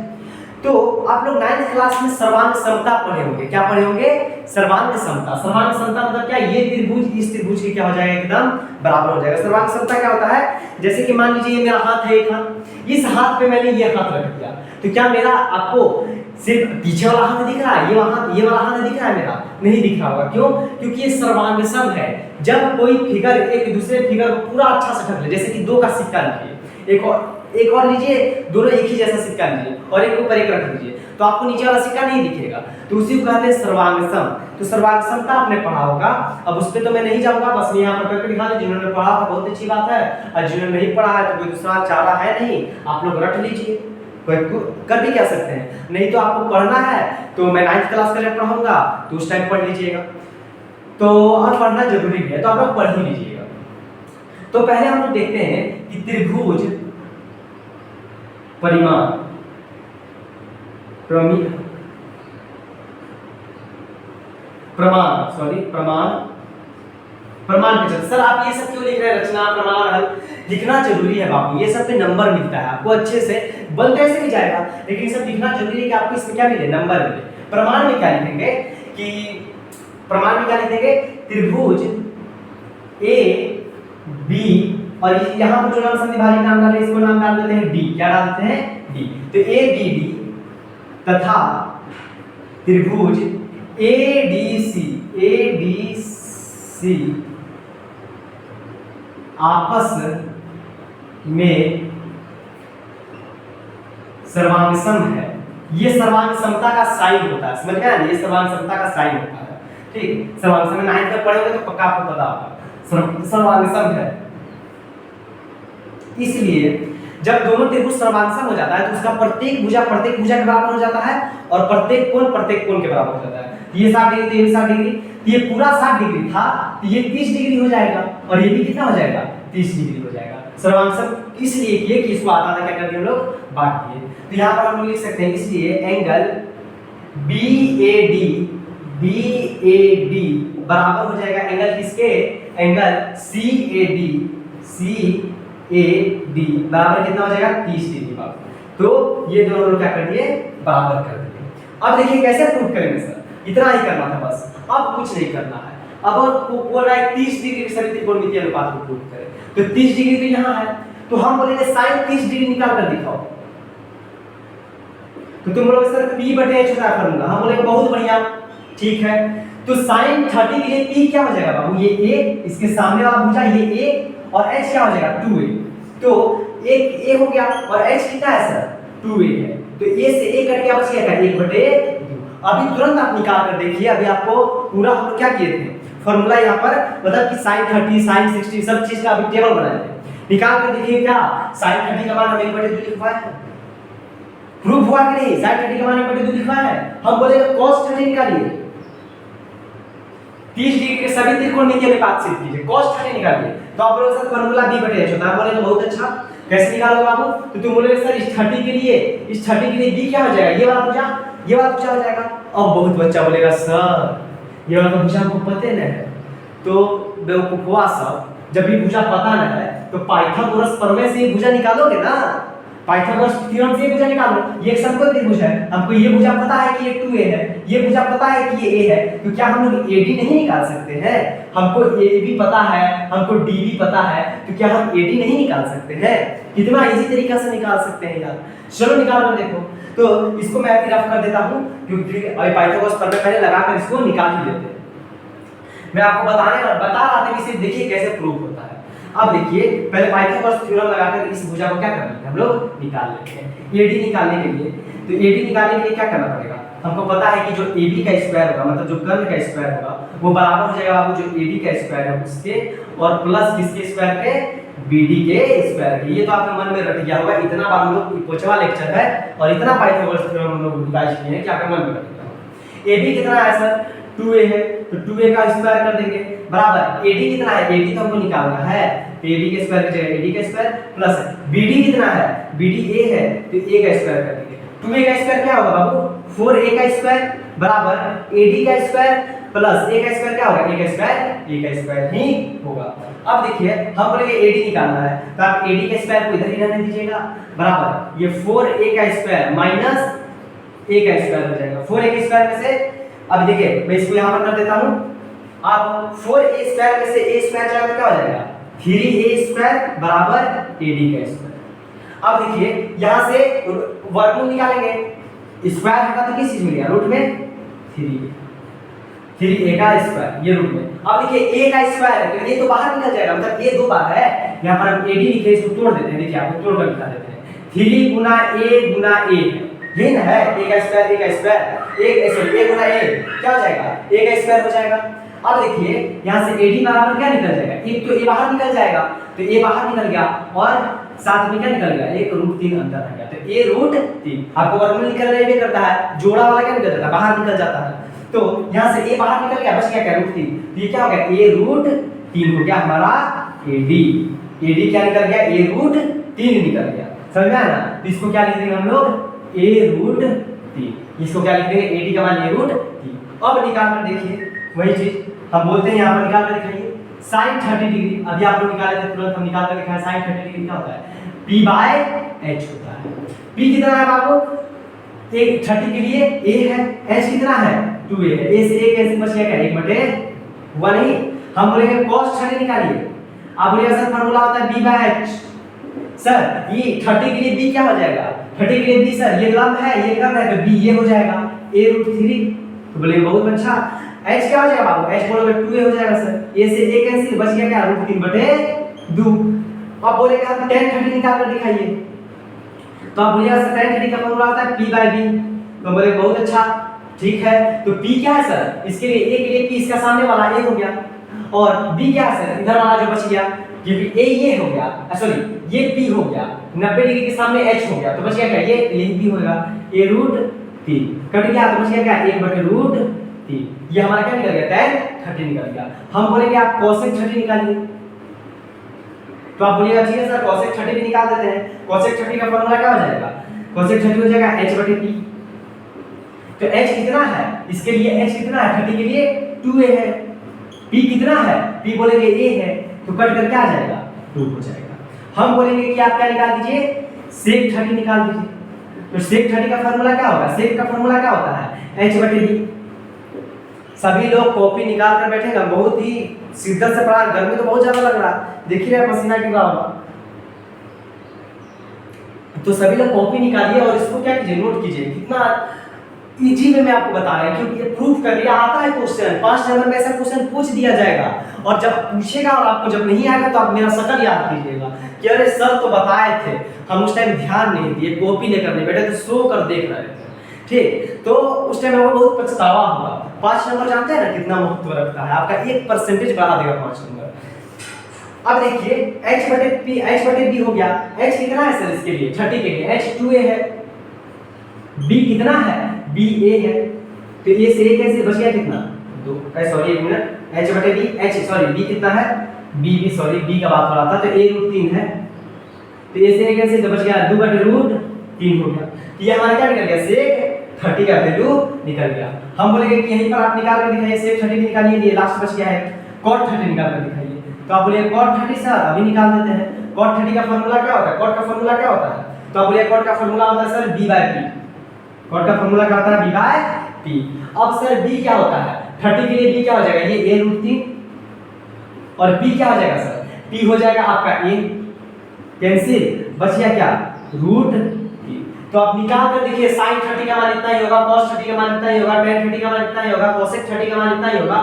तो आप लोग 9th क्लास में सर्वांग समता पढ़े होंगे, क्या पढ़े होंगे सर्वांग समता। सर्वांग समता मतलब क्या, ये त्रिभुज इस त्रिभुज के क्या हो जाएगा एकदम बराबर हो जाएगा। सर्वांग समता क्या होता है, जैसे कि मान लीजिए ये मेरा हाथ है, एक हाथ, इस हाथ पे मैंने ये हाथ रख दिया, तो क्या मेरा आपको सिर्फ पीछे वाला हाथ दिख रहा है, ये वाला हाथ दिख रहा है, मेरा नहीं दिख रहा होगा। क्यों, क्योंकि ये सर्वांग सम है। जब कोई फिगर एक दूसरे फिगर को पूरा अच्छा से ढक ले, जैसे कि 2 का सिक्का लीजिए, एक और लीजिए, दोनों एक ही जैसा सिक्का लीजिए और एक ऊपर एक रख दीजिए, तो आपको नीचे वाला सिक्का नहीं दिखेगा, तो उसी को कहते हैं सर्वांग सम। तो सर्वांग समता आपने पढ़ा होगा, अब उस पे तो मैं नहीं जाऊंगा, बस यहाँ पर करके दिखा दूं। जिन्होंने पढ़ा था बहुत अच्छी बात है, और जिन्होंने नहीं पढ़ा है तो कोई दूसरा चारा है नहीं, आप लोग रट लीजिए, कर भी क्या सकते हैं। नहीं तो आपको पढ़ना है तो मैं 9th क्लास का जब पढ़ाऊंगा तो उस टाइम पढ़ लीजिएगा, तो अब पढ़ना जरूरी है, तो आप लोग पढ़ ही लीजिएगा। तो पहले हम लोग देखते हैं कि त्रिभुज परिमाण प्रमाण पे चलते। सर आप ये सब क्यों लिख रहे हैं, रचना प्रमाण हल लिखना जरूरी है बाबू, ये सब पे नंबर मिलता है आपको अच्छे से, बल कैसे भी जाएगा, लेकिन सब लिखना जरूरी है कि आपको इसमें क्या मिले, नंबर मिले। प्रमाण में क्या लिखेंगे कि प्रमाण में क्या लिखेंगे, त्रिभुज ए बी, और यहाँ पर जो नाम समद्विभाजक नाम डाले इसको नाम डाल देते हैं डी, क्या डालते हैं डी। तो ए बी डी तथा त्रिभुज ए डी सी सी आपस में सर्वांग सम है। ये सर्वांग समता का साइन होता है, समझ में आया? ये सर्वांग समता का साइन होता है। ठीक, सर्वांग सम 9th में पढ़ोगे तो पक्का आपको पता होगा सर्वांग सम है। इसलिए जब दोनों त्रिभुज सर्वांगसम हो जाता है तो उसका प्रत्येक भुजा के बराबर हो जाता है और प्रत्येक कोण के बराबर हो जाता है। ये 60 डिग्री तो ये 60 डिग्री, ये पूरा 60 डिग्री था तो ये 30 डिग्री हो जाएगा और ये भी कितना हो जाएगा? 30 डिग्री हो जाएगा। सर्वांगसम इसलिए किए कि इसको आता था क्या करते हम लोग? बांट दिए। तो यहाँ पर हम लोग लिख सकते हैं इसलिए एंगल BAD बराबर हो जाएगा एंगल किसके? एंगल CAD बराबर कितना हो जाएगा? 30 डिग्री बराबर। तो ये दोनों लोग क्या कर दिए? बराबर कर दिए। अब देखिए कैसे प्रूव करेंगे सर? इतना ही करना था बस, अब कुछ नहीं करना है। अब बोल रहा है 30 डिग्री के सभी त्रिकोणमितीय अनुपात को प्रूव करें, तो 30 डिग्री तो यहाँ है तो हम बोलेंगे sin 30 डिग्री निकाल कर दिखाओ। तो तुम बोलोगे सर P/H होता है फार्मूला, हम बोलेंगे बहुत बढ़िया, ठीक है। तो sin 30 के लिए P क्या हो जाएगा बाबू? ये A, इसके सामने वाला भुजा ये A और H क्या हो जाएगा? 2A। तो एक A हो गया और H कितना है सर? 2A है। तो A से A कट गया, बच गया 1/2। अभी तुरंत आप निकाल कर देखिए, अभी आपको पूरा हम क्या किए थे फार्मूला यहाँ पर, मतलब कि sin 30 sin 60 सब चीज का अभी टेबल बनाए थे। निकाल कर देखिए क्या sin 30 का मान हम 1/2 लिखवाए हैं, प्रूफ हुआ कि नहीं? sin 30 का मान 1/2 लिखवाए हैं। हम बोलेंगे cos 30 निकालिए, 30 डिग्री के सभी त्रिकोणमितीय अनुपात सिद्ध कीजिए, cos 30 निकालिए। तो आप बोलोगे सर फार्मूला B/H होता है, बोलेंगे बहुत अच्छा, कैसे निकालोगे बाबू? तो तुम बोलोगे सर इस 30 के लिए B क्या हो जाएगा? ये वाला भुजा हो जाएगा। अब बहुत बच्चा बोलेगा सर ये वाला भुजा हमको पता नहीं है, तो बेवकूफवा सब, जब भी भुजा पता नहीं है तो पाइथागोरस प्रमेय से ये भुजा निकालोगे ना, पाइथागोरस थ्योरम से ये भुजा निकालो। ये एक समकोण त्रिभुज है, हमको ये भुजा पता है कि ये 2A है, ये भुजा पता है कि ये A है, तो क्या हम लोग AD नहीं निकाल सकते हैं? हमको AB पता है, हमको DB पता है, तो क्या हम AD नहीं निकाल सकते हैं? कितना इजी तरीका से निकाल सकते हैं यार। चलो निकाल कर देखो। तो इसको मैं अभी रफ कर देता हूं क्योंकि अभी पाइथागोरस प्रमेय पहले लगाकर इसको निकाल ही लेते हैं। मैं आपको बता रहा था कि इसे देखिए कैसे प्रूफ होता है। अब देखिए पहले पाइथागोरस थ्योरम लगाकर इस भुजा को क्या करना है हम लोग निकाल लेते हैं। AD निकालने के लिए, तो AD निकालने के लिए क्या करना पड़ेगा? हमको पता है कि जो AB का स्क्वायर होगा, मतलब जो कर्ण का स्क्वायर होगा, वो बराबर हो जाएगा बाबू जो AD का स्क्वायर है उसके, और प्लस किसके स्क्वायर के? BD के स्क्वायर के। ये तो आपके मन में रट गया होगा, इतना बार हम लोग पोचवा लेक्चर है और इतना पाइथागोरस थ्योरम हम लोग रिवाइज किए हैं कि आपके मन में रट गया होगा। AB कितना है सर? 2A है, तो 2A का स्क्वायर कर देंगे बराबर AD कितना है? AD तो हमको निकालना है, तो AD के स्क्वायर की जगह AD का स्क्वायर प्लस BD कितना है? BD A है, तो A का स्क्वायर कर देंगे। 2A का स्क्वायर क्या होगा बाबू? 4A का स्क्वायर बराबर AD का स्क्वायर प्लस A का स्क्वायर क्या होगा? A का स्क्वायर ही होगा। अब देखिए हम बोलेंगे AD निकालना है, तो आप AD के स्क्वायर को इधर ही रहने दीजिएगा बराबर ये 4A का स्क्वायर माइनस A का स्क्वायर हो जाएगा। 4A के स्क्वायर में से, अब देखिए मैं इसको यहां पर कर देता हूं, अब 4A स्क्वायर में से A स्क्वायर जाएगा तो क्या हो जाएगा? 3A स्क्वायर बराबर AD का स्क्वायर। अब देखिए यहां से वर्गमूल निकालेंगे, स्क्वायर होगा तो किस चीज में लिया? रूट में 3A का स्क्वायर, ये रूट में। अब देखिए A का स्क्वायर है तो ये तो बाहर निकल जाएगा, मतलब A दो बार है, यहां पर हम AD लिखे इसको तोड़ देते हैं। देखिए आपको तोड़ कर दिखा देते हैं। 3 गुना A ये ना है A का स्क्वायर A गुना A क्या हो जाएगा? A का स्क्वायर हो जाएगा। अब देखिए यहां से AD बराबर क्या निकल जाएगा? एक तो A बाहर निकल जाएगा, तो A बाहर निकल गया और साथ में क्या निकल गया? 1√3 अंदर आ गया, तो A√3 आपको वर्गमूल निकलने भी करता है, जोड़ा वाला क्या निकल जाता है? बाहर निकल जाता है। तो यहां से A बाहर निकल गया, बच गया क्या? √3। तो ये क्या हो गया? A√3 हो गया हमारा AD क्या निकल गया? A√3 निकल गया। समझ में आया ना? तो इसको क्या लिख देंगे हम लोग? A√3। इसको क्या लिख देंगे? AD का मान A√3। अब निकाल कर देखिए वही चीज हम बोलते हैं, यहां पर निकाल कर दिखाइए sin 30 डिग्री। अभी आप लोग निकाले थे, तुरंत हम निकाल कर दिखाएं। sin 30 डिग्री क्या होता है? P/H होता है। P कितना है बाबू? 30 के लिए A है, H कितना है? 2A है। A से A कैसे बच गया? 1/1 ही। हम बोलेंगे cos 30 निकालिए। आप बोलिएगा सर फार्मूला होता है B/H। सर ये 30 के लिए B क्या हो जाएगा? 30 के लिए B सर ये लंब है, ये कर्व है, तो B ये हो जाएगा A√3। तो बोलेंगे बहुत अच्छा। h क्या हो जाएगा बाबू, h बोलोगे 2a हो जाएगा सर। a से a कैंसिल, बच गया क्या √3/2। अब बोलेंगे हम tan 30 निकाल कर दिखाइए, तो आप बोलिएगा सर tan 30 का फॉर्मूला होता है p/b। तो बोले बहुत अच्छा, ठीक है। तो p क्या है सर, इसके लिए a के लिए p इसका सामने वाला a हो गया, और b क्या है सर, इधर वाला जो बच गया, क्योंकि a ये हो गया, सॉरी ये p हो गया, 90 डिग्री के सामने h हो गया, तो बच गया क्या, ये b होगा, a√3 कट गया, तो बच गया क्या 1/√3। ये हमारा क्या निकल गया, tan 30 निकल गया। हम बोलेंगे आप cosec 30 निकालिए, तो आप बोलिएगा ठीक है सर cosec 30 भी निकाल देते हैं। cosec 30 का फॉर्मूला क्या हो जाएगा, cosec 30 हो जाएगा h/p। तो h कितना है, इसके लिए h कितना है, 30 के लिए 2a है। p कितना है, p बोलेंगे a है, तो कट कर क्या आ जाएगा, 2 हो जाएगा। हम बोलेंगे कि आप क्या निकाल दीजिए, sec 30 निकाल दीजिए। तो sec 30 का फॉर्मूला क्या होगा, sec का फॉर्मूला क्या होता है, h/d। सभी लोग कॉपी निकाल कर बैठेगा, बहुत ही शिद्दत से पढ़ा, गर्मी तो बहुत ज्यादा लग रहा, देख रहे हैं पसीना गिर रहा होगा। तो सभी लोग कॉपी निकालिए और इसको क्या कीजिए, नोट कीजिए। कितना इजी वे में आपको बता रहे हैं, क्योंकि ये प्रूफ कर लिया, आता है क्वेश्चन 5 नंबर में ऐसा क्वेश्चन पूछ दिया जाएगा, और जब पूछेगा और आपको जब नहीं आएगा तो आप मेरा शक्ल याद कीजिएगा कि अरे सर तो बताए थे, हम उस टाइम ध्यान नहीं दिए, कॉपी लेकर नहीं बैठे, तो सो कर देख रहे थे, ठीक। तो उस टाइम में बहुत पछतावा हुआ। 5 नंबर जानते हैं ना कितना महत्व रखता है, आपका 1% बढ़ा देगा 5 नंबर। अब देखिए h/b हो गया, h कितना है सर इसके लिए, 30 के लिए h 2a है, b कितना है, b a है, तो a से a कैसे बच गया कितना 2, सॉरी एक minute, h/b h sorry b कितना है, b सॉरी b का बात हो रहा था, तो a√3 है, तो a से a कैसे, तो बच गया 2/√3 हो गया। ये हमारा क्या निकल गया, sec 30 का वैल्यू निकल गया। हम बोलेंगे कि यहीं पर आप निकाल कर दिखाइए, sec 30 निकालिए, ये लास्ट बच गया है, cot 30 निकाल कर दिखाइए। तो आप बोलिए cot 30 सर अभी निकाल देते हैं। cot 30 का फार्मूला क्या होता है, cot का फार्मूला क्या होता है, तो आप बोलिए cot का फार्मूला होता है सर b/p। cot का फार्मूला क्या होता है, b/p। अब सर b क्या होता है, 30 के लिए b क्या हो जाएगा, ये a√3, और p क्या हो जाएगा सर, p हो जाएगा आपका a, कैंसिल, बच गया क्या √3। तो आप निकाल कर देखिए, sin 30 का मान इतना ही होगा, cos 30 का मान इतना ही होगा, tan 30 का मान इतना ही होगा, cosec 30 का मान इतना ही होगा,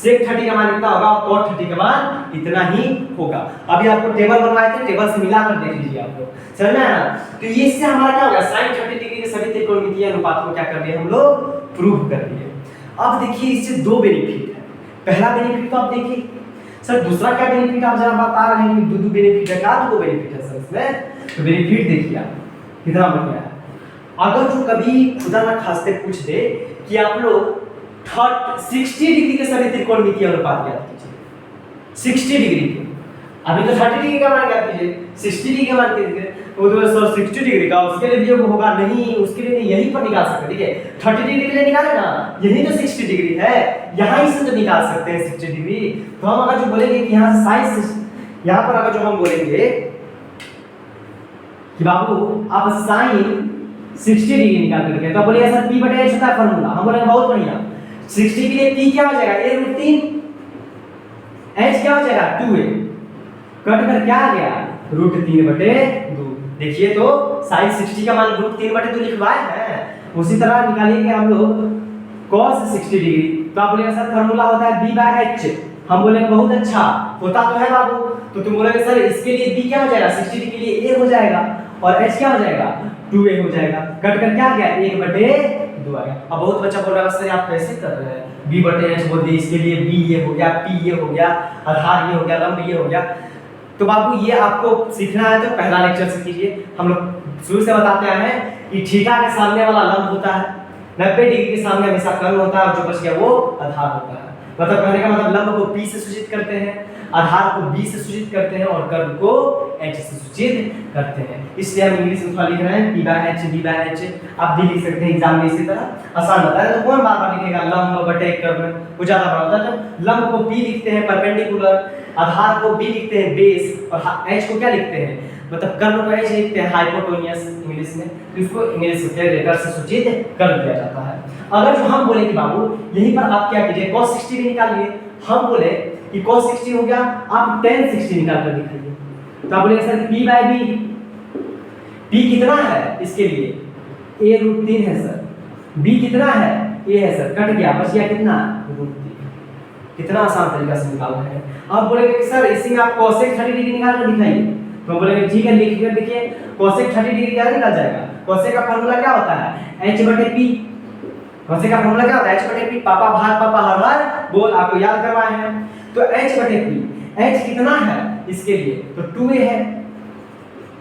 sec 30 का मान इतना होगा, और cot 30 का मान इतना ही होगा। अभी आपको टेबल बनवाए थे, टेबल से मिलाकर देख लीजिए आप लोग, समझ में आया ना। तो ये इससे हमारा क्या होगा, sin 30 डिग्री के सभी त्रिकोणमितीय अनुपात को क्या कर दिए हम लोग, प्रूव कर दिए। अब देखिए इससे 2 बेनिफिट है। पहला बेनिफिट तो आप देखिए सर, दूसरा क्या बेनिफिट आप जरा बता रहे हैं कि 2 बेनिफिट है, क्या 2 बेनिफिट है सर इसमें, तो बेनिफिट देखिए आप कितना बढ़िया है। अगर जो कभी खुदा ना खास्ते पूछ दे कि आप लोग 60 डिग्री के सभी त्रिकोणमितीय अनुपात ज्ञात कीजिए, 60 डिग्री के, अभी तो 30 डिग्री का मान ज्ञात कीजिए, 60 डिग्री का मान कीजिए, वो तो सर 60 डिग्री का उसके लिए भी होगा नहीं, उसके लिए नहीं, यहीं पर निकाल सकते, ठीक है 30 डिग्री के लिए निकाले ना, यही तो 60 डिग्री है, यहाँ ही से तो निकाल सकते हैं 60 डिग्री। तो हम अगर जो बोलेंगे कि यहाँ साइज, यहाँ पर अगर जो हम बोलेंगे कि बाबू आप साइन 60 डिग्री निकाल कर दिया, तो बोलिए सर p/h होता है फार्मूला, हम बोलेंगे बहुत बढ़िया, 60 के लिए p क्या हो जाएगा, a√3, h क्या हो जाएगा 2a, कट कर क्या आ गया √3/2। देखिए तो sin 60 का मान √3/2 लिखवाए हैं, उसी तरह निकालिए हम लोग cos 60 डिग्री, तो आप बोलेंगे सर फार्मूला होता है b/h, हम बोलेंगे बहुत अच्छा होता तो है बाबू, तो तुम बोलेंगे सर इसके लिए b क्या हो जाएगा, 60 डिग्री के लिए a हो जाएगा, और h क्या हो जाएगा 2a हो जाएगा, कट कर क्या आ गया 1/2 आ गया। अब बहुत बच्चा बोल रहा है सर आप कैसे कर रहे हैं, b/h बोल दिए, इसके लिए b ये हो गया, p ये हो गया, आधार ये हो गया, लंब ये हो गया। तो बाबू ये आपको सीखना है तो पहला लेक्चर से कीजिए। हम लोग शुरू से बताते आए हैं कि थीटा के सामने वाला लंब होता है, 90 डिग्री के सामने हमेशा कर्ण होता है, और जो बच गया वो आधार होता है। मतलब कहने का मतलब लंब को p से सूचित करते हैं, आधार को b से सूचित करते हैं, और कर्ण को h से सूचित करते हैं। इसलिए हम इंग्लिश में थोड़ा लिख रहे हैं p/h b/h, आप भी लिख सकते हैं एग्जाम में इसी तरह, आसान होता है। तो कौन बार बार लिखेगा लंब बटे कर्ण, वो ज्यादा बड़ा होता है। तो लंब को p लिखते हैं परपेंडिकुलर, आधार को b लिखते हैं बेस, और h को क्या लिखते हैं, मतलब कर्ण को h लिखते हैं हाइपोटेन्यूस इंग्लिश में, तो इसको इंग्लिश के लेटर से सूचित कर दिया जाता है। अगर जो हम बोले कि बाबू यहीं पर आप क्या कीजिए cos 60 भी निकालिए, हम बोले कि cos 60 हो गया, आप tan 60 निकाल कर दिखाइए, तो आप बोलेंगे सर p/b, p कितना है इसके लिए a√3 है सर, b कितना है a है सर, कट गया बच गया कितना √3। कितना आसान तरीका से निकालना है। अब बोलेंगे कि सर इसी में आप cosec 30 डिग्री निकाल कर दिखाइए, तो हम बोलेंगे ठीक है लिखिए, देखिए cosec 30 डिग्री क्या निकल जाएगा। cosec का फार्मूला क्या होता है, h/p। cosec का फार्मूला क्या होता है, h/p। पापा भाग पापा हर हर बोल, आपको याद करवाए हैं। तो h/p, h कितना है इसके लिए, तो 2a है।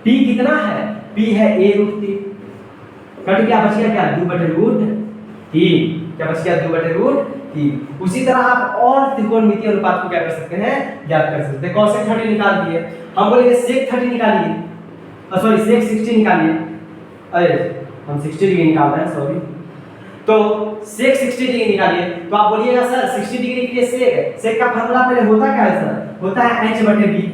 p कितना है, p है a√3। कट गया, बच गया क्या, 2/√3। क्या बच गया, 2/√3। उसी तरह आप और त्रिकोणमितीय अनुपात को क्या कर सकते हैं, ज्ञात कर सकते हैं। cosec 30 निकाल दिए, हम बोलेंगे sec 30 निकालिए, सॉरी sec 60 निकालिए। अरे हम 60 डिग्री निकाल रहे हैं, सॉरी। तो sec 60 डिग्री निकालिए, तो आप बोलिएगा सर 60 डिग्री के लिए sec का फार्मूला पहले होता क्या है सर, होता है h/b।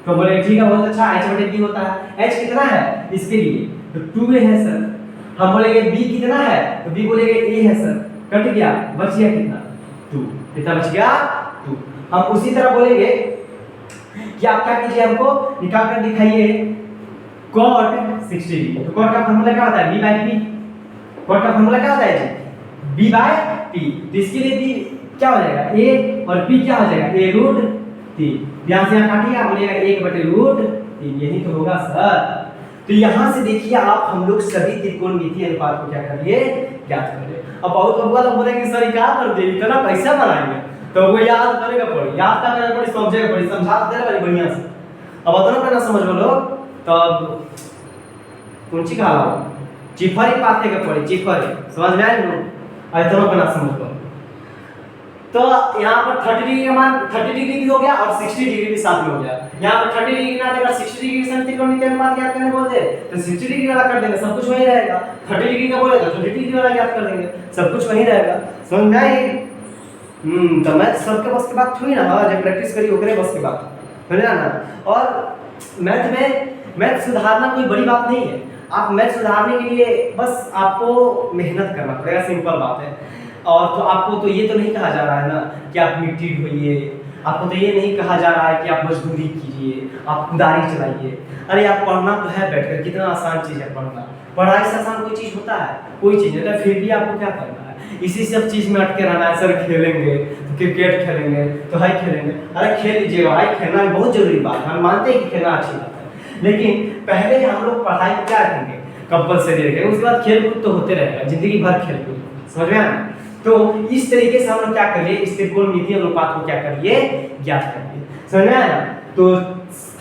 तो बोले ठीक है बहुत अच्छा, h/b होता है। h कितना है इसके लिए, तो 2a है सर। हम बोलेंगे b कितना है, तो b बोलेंगे a है सर। कट गया, बच गया कितना, 2। कितना बच गया, 2। हम उसी तरह बोलेंगे कि आप क्या कीजिए, हमको निकाल कर दिखाइए cot 60 डिग्री। तो cot का फार्मूला क्या होता है, b/p। cot का फार्मूला क्या होता है जी, b/p। तो इसके लिए b क्या हो जाएगा, a, और p क्या हो जाएगा, a√3। यहां से यहां काटिए, आप बोलिएगा 1/√3, यही तो होगा सर। तो यहां से देखिए आप, हम लोग सभी त्रिकोणमितीय अनुपात को क्या कर लिए, ज्ञात कर लिए। अब बहुत लोग वाला बोलेंगे सर क्या कर दे, इतना कैसा बनाएंगे, तो वो याद करेगा पड़ी, याद का करेगा पड़ी, समझेगा पड़ी, समझा दे रहा बढ़िया से। अब अतना पहले समझ लो लोग, तब कौन सी कहा चिफरी पाते के पड़ी, चिफरी समझ में आए नो, इतना पहले समझ लो। तो यहाँ पर 30 डिग्री का मान 30 डिग्री भी हो गया और 60 डिग्री भी साथ में हो गया। यहाँ पर 30 डिग्री ना देगा, 60 डिग्री से त्रिकोणमितीय अनुपात ज्ञात करने बोल दे तो 60 डिग्री वाला कर देंगे, सब कुछ वही रहेगा। 30 डिग्री का बोले तो 30 डिग्री वाला ज्ञात कर देंगे, सब कुछ वही रहेगा। समझ में आई? तो मैथ सबके बस की बात थोड़ी ना, जब प्रैक्टिस करी ओकरे बस की बात, समझा ना। और मैथ सुधारना कोई बड़ी बात नहीं है। आप मैथ सुधारने के लिए बस आपको मेहनत करना पड़ेगा, सिंपल बात है। और तो आपको तो ये तो नहीं कहा जा रहा है ना कि आप मिट्टी ढोइए, आपको तो ये नहीं कहा जा रहा है कि आप मजदूरी कीजिए, आप कुदारी चलाइए। अरे आप पढ़ना तो है बैठकर, कितना आसान चीज़ है पढ़ना। पढ़ाई से आसान कोई चीज़ होता है, कोई चीज़ नहीं, फिर भी आपको क्या करना है, इसी सब चीज़ में अटके रहना है। सर खेलेंगे तो क्रिकेट खेलेंगे तो हाई खेलेंगे, अरे खेल लीजिएगा, हाई खेलना बहुत जरूरी बात है, हम मानते हैं कि खेलना अच्छी बात है, लेकिन पहले हम लोग पढ़ाई क्या करेंगे, कंपलसरी रखेंगे, उसके बाद खेल कूद तो होते रहेगा, जिंदगी भर खेल कूद। समझ में आया? तो इस तरीके से हम लोग क्या करिए, इस त्रिकोणमितीय अनुपात को क्या करिए, ज्ञात करिए। समझ में आया ना? तो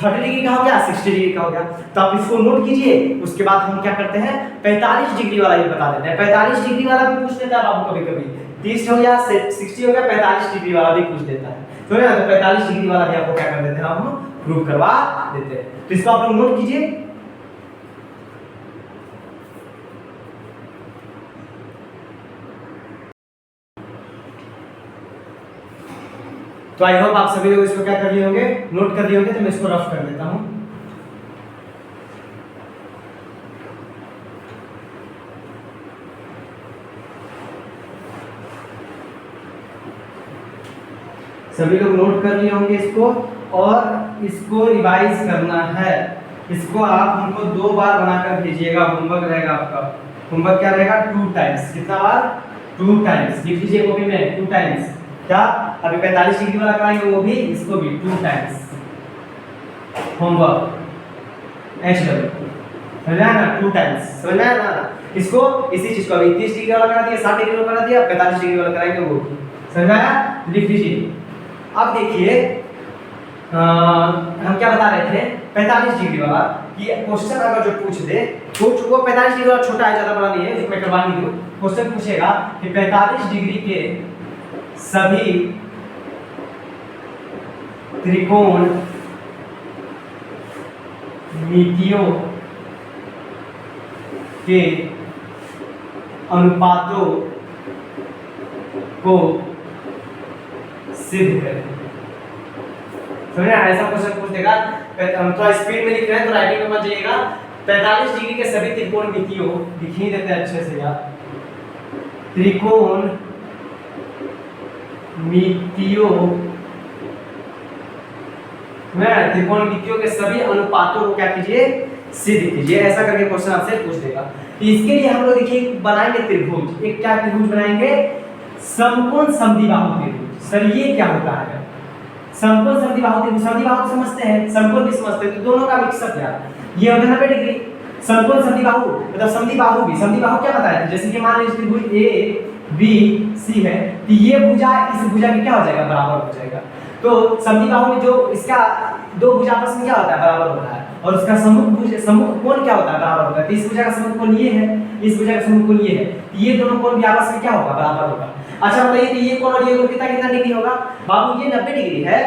30 डिग्री का हो गया, 60 डिग्री का हो गया, तो आप इसको नोट कीजिए। उसके बाद हम क्या करते हैं, 45 डिग्री वाला ये बता देते हैं। 45 डिग्री वाला भी पूछ लेता है बाबू कभी कभी, 30 हो गया, 60 हो गया, 45 डिग्री वाला भी पूछ लेता है। तो 45 डिग्री वाला भी आपको क्या कर देते हैं, हम प्रूव करवा देते हैं। तो इसको आप लोग नोट कीजिए। तो आई होप आप सभी लोग इसको क्या कर लिए होंगे, नोट कर लिए होंगे। तो मैं इसको रफ कर देता हूं। सभी लोग नोट कर लिए होंगे इसको, और इसको रिवाइज करना है। इसको आप हमको 2 बार बनाकर भेजिएगा, होमवर्क रहेगा आपका। होमवर्क क्या रहेगा, 2 टाइम्स। कितना बार, 2 टाइम्स। लिख लीजिए कॉपी में 2 टाइम्स। क्या अभी 45 डिग्री वाला कराएंगे, वो भी, इसको भी 2 टाइम्स होमवर्क HW, समझा ना, 2 टाइम्स, समझा ना। इसको इसी चीज को अभी 30 डिग्री वाला करा दिया, 60 डिग्री वाला करा दिया, 45 डिग्री वाला कराएंगे वो, समझा? लिख लीजिए। अब देखिए हम क्या बता रहे थे, 45 डिग्री वाला कि क्वेश्चन अगर जो पूछ दे, वो 45 डिग्री वाला छोटा है, ज्यादा बड़ा नहीं है, उसमें करवा नहीं दो। क्वेश्चन पूछेगा कि 45 डिग्री के सभी त्रिकोण मितियों के अनुपातों को सिद्ध करें। समझे? ऐसा क्वेश्चन पूछ देगा, हम थोड़ा स्पीड में लिख रहे हैं तो राइटिंग में मत जाइएगा। 45 डिग्री के सभी त्रिकोण मितियों, लिख ही देते हैं अच्छे से यार, त्रिकोण मितियों में त्रिकोण मितियों के सभी अनुपातों को क्या कीजिए, सिद्ध कीजिए। ऐसा करके क्वेश्चन आपसे पूछ देगा। तो इसके लिए हम लोग देखिए बनाएंगे त्रिभुज। एक क्या त्रिभुज बनाएंगे, समकोण समद्विबाहु त्रिभुज। सर ये क्या होता है? समकोण समद्विबाहु त्रिभुज, समद्विबाहु समझते हैं, समकोण भी समझते हैं, तो दोनों का मिक्सअप यार। ये हो गया 90 डिग्री। समकोण समद्विबाहु मतलब समद्विबाहु भी, समद्विबाहु क्या बताया था? जैसे कि मान लीजिए त्रिभुज ए बी सी है, तो ये भुजा इस भुजा के क्या हो जाएगा? बराबर हो जाएगा। तो समद्विबाहु में जो इसका दो भुजा आपस में क्या होता है? बराबर होता है, और उसका सम्मुख कोण क्या होता है? बराबर होता है। तो इस भुजा का सम्मुख कोण ये है, इस भुजा का सम्मुख कोण ये है, तो ये दोनों कोण भी आपस में क्या होगा? बराबर होगा। अच्छा बताइए, तो ये कोण और ये कोण कितना कितना डिग्री होगा? बाबू ये 90 डिग्री है,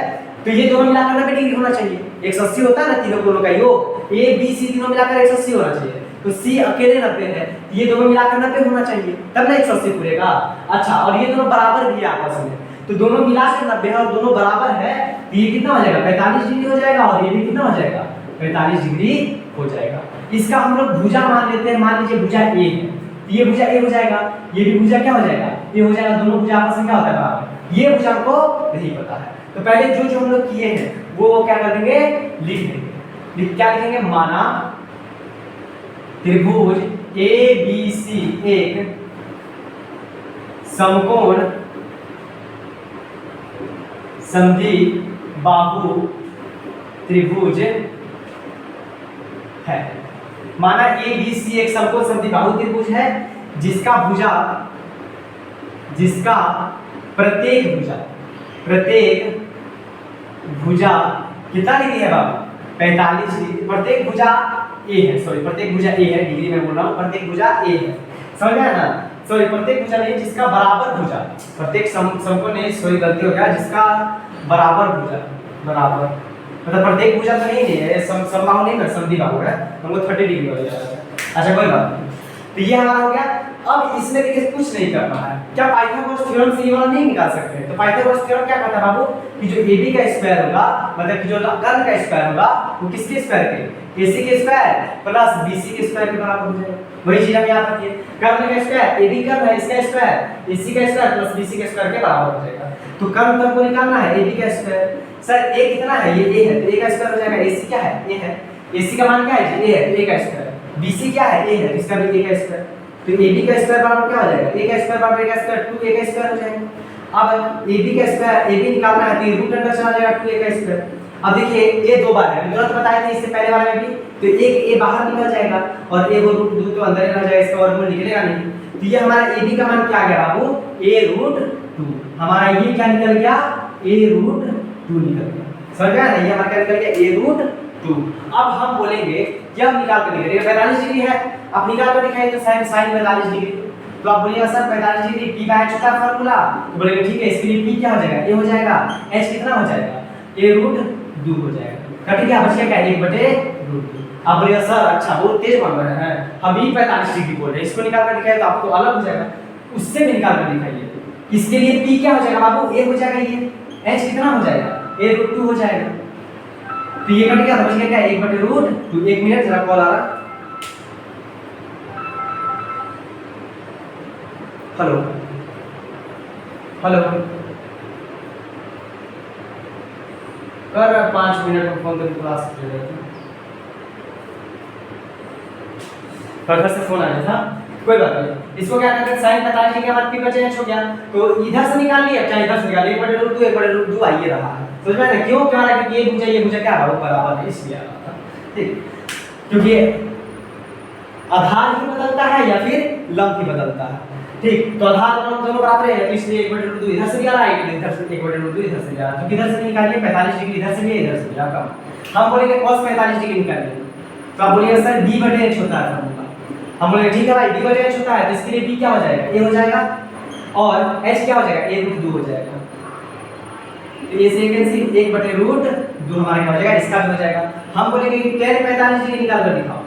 तो ये दोनों मिलाकर 90 डिग्री होना चाहिए। 180 होता है ना तीनों कोणों का योग, ए बी सी तीनों मिलाकर 180 होना चाहिए। तो सी अकेले 90 है, ये दोनों मिलाकर 90 होना चाहिए, तब ना 180 पूरेगा। अच्छा, और ये दोनों बराबर भी है आपस में, तो दोनों मिलाकर 90 है और दोनों बराबर है, तो ये कितना हो जाएगा? 45 डिग्री हो जाएगा, और ये भी कितना हो जाएगा? 45 डिग्री हो जाएगा। इसका हम लोग भुजा मान लेते हैं, मान लीजिए भुजा ए है, तो ये भुजा ए हो जाएगा, ये भी भुजा क्या हो जाएगा? ये हो जाएगा। दोनों भुजा आपस में क्या होता है? बराबर। ये भुजा को नहीं पता है, तो पहले जो जो हम लोग किए हैं वो क्या कर देंगे? लिख देंगे। क्या लिखेंगे? माना त्रिभुज ए बी सी एक समकोण समद्विबाहु त्रिभुज है। माना ए बी सी एक समकोण समद्विबाहु त्रिभुज है, जिसका प्रत्येक भुजा कितना डिग्री है बाबू? 45 डिग्री। प्रत्येक भुजा ए है, सॉरी प्रत्येक भुजा ए है, डिग्री में बोल रहा हूँ, प्रत्येक भुजा ए है, समझ गया ना? सॉरी प्रत्येक भुजा नहीं, जिसका बराबर भुजा, प्रत्येक समकोण नहीं, सॉरी गलती हो गया, जिसका बराबर भुजा, बराबर मतलब प्रत्येक भुजा तो नहीं है, समबाहु नहीं ना, समद्विबाहु है, हमको 30 डिग्री हो जाएगा। अच्छा कोई बात नहीं, तो ये हमारा हो गया। अब इसमें देखिए कुछ नहीं करना है, क्या पाइथागोरस थ्योरम से ये वाला नहीं निकाल सकते? तो पाइथागोरस थ्योरम क्या कहता है बाबू? कि जो AB का स्क्वायर होगा, मतलब कि जो कर्ण का स्क्वायर होगा, वो किसके स्क्वायर के? AC के स्क्वायर प्लस BC के स्क्वायर के बराबर हो जाएगा। वही चीज हम यहां पर किए, कर्ण का स्क्वायर AB कर्ण है, इसका स्क्वायर AC का स्क्वायर प्लस BC के स्क्वायर के बराबर हो जाएगा। तो कर्ण तक को निकालना है, AB का स्क्वायर। सर A कितना है? ये A है, तो A का स्क्वायर हो जाएगा। AC क्या है? A है, AC का मान क्या है? A है, तो A का स्क्वायर। BC क्या है? A है, इसका भी A का स्क्वायर। तो AB का स्क्वायर बराबर क्या हो जाएगा? A का स्क्वायर बराबर A का स्क्वायर 2A का स्क्वायर हो जाएगा। अब AB का स्क्वायर AB निकालना है, तो रूट अंदर चला जाएगा 2A का स्क्वायर। अब देखिए A दो बार है, तुरंत बताए थे इससे पहले वाले में भी, तो एक A बाहर निकल जाएगा और A वो रूट 2 तो अंदर ही रह जाएगा, इसका वर्गमूल निकलेगा नहीं। तो ये हमारा AB का मान क्या आ गया बाबू? A√2। हमारा ये क्या निकल गया? A√2 निकल गया। समझ गया ना? ये हमारा क्या निकल गया? A√2। अब हम बोलेंगे कि अब निकाल कर दिखाइए, 45 डिग्री है, अब निकाल कर दिखाइए तो sin 45 डिग्री। तो आप बोलिएगा सर 45 डिग्री p/h होता है फार्मूला, तो बोलेंगे ठीक है, इसके लिए p क्या हो जाएगा? a हो जाएगा, h कितना हो जाएगा? a√2 हो जाएगा। कट गया, बच गया क्या? 1/√2। आप बोलिएगा सर अच्छा बहुत तेज बन रहे हैं, हम ही 45 डिग्री बोल रहे हैं, इसको निकाल कर दिखाइए तो आपको अलग हो जाएगा, उससे भी निकाल कर दिखाइए। इसके लिए p क्या हो जाएगा बाबू? a हो जाएगा, ये h कितना हो जाएगा? a√2 हो जाएगा। तो ये कट गया, बच गया क्या? 1/√2। 1 मिनट जरा कॉल आ रहा। हेलो हेलो, कर 5 मिनट में फोन करके क्लास ले लेते हैं। घर से फोन आया था, कोई बात नहीं। इसको क्या करते हैं? sin 45 डिग्री के बाद p बचे h हो गया, तो इधर से निकाल लिया, चाहे इधर से निकाल, 1/√2 आइए रहा है। समझ में आया? क्यों क्या रहा है? क्योंकि ये भुजा क्या है? वो बराबर है, इसलिए आ रहा था। ठीक, क्योंकि आधार ही बदलता है या फिर लंब ही बदलता है। ठीक, तो आधार और लंब दोनों बराबर है, इसलिए 1/√2 इधर से भी आ रहा है, इधर से 1/√2 इधर से भी आ रहा है। तो किधर से निकालिए? 45 डिग्री इधर से भी, इधर से भी आपका। हम बोलेंगे cos 45 डिग्री निकालिए, तो आप बोलिएगा सर b/h होता है फॉर्मूला। हम बोलेंगे ठीक है भाई, b/h होता है, तो इसके लिए b क्या हो जाएगा? a हो जाएगा, और h क्या हो जाएगा? a√2 हो जाएगा। तो ये से कैंसिल, 1/√2 हमारा क्या हो जाएगा? इसका भी हो जाएगा। हम बोलेंगे कि tan 45 डिग्री निकाल कर दिखाओ,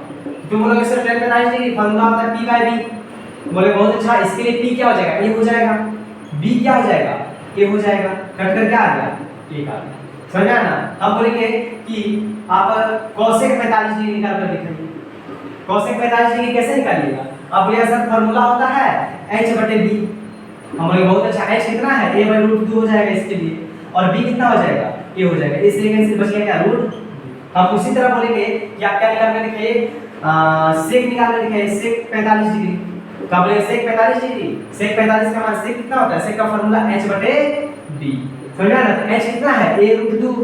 तुम बोलोगे सर tan 45 डिग्री फॉर्मूला होता है p/b। बोले बहुत अच्छा, इसके लिए p क्या हो जाएगा? a हो जाएगा, b क्या हो जाएगा? a हो जाएगा, कट कर क्या आ गया? a आ गया। समझा ना? हम बोलेंगे कि आप cosec 45 डिग्री निकाल कर दिखाइए। cosec 45 डिग्री कैसे निकालिएगा? अब बोलिए सर फॉर्मूला होता है h/b। हम बोले बहुत अच्छा, h कितना है? a/√2 हो जाएगा इसके लिए, और b कितना हो जाएगा? a हो जाएगा, इसलिए कैंसिल, बच गया क्या? √। हम उसी तरह बोलेंगे कि आप क्या निकाल कर दिखाइए? sec निकाल कर दिखाइए, sec 45 डिग्री। तो आप बोलेंगे sec 45 डिग्री, sec 45 का मान sec कितना होता है? sec का फॉर्मूला h/b बी। समझ में आया ना? तो h कितना है a√2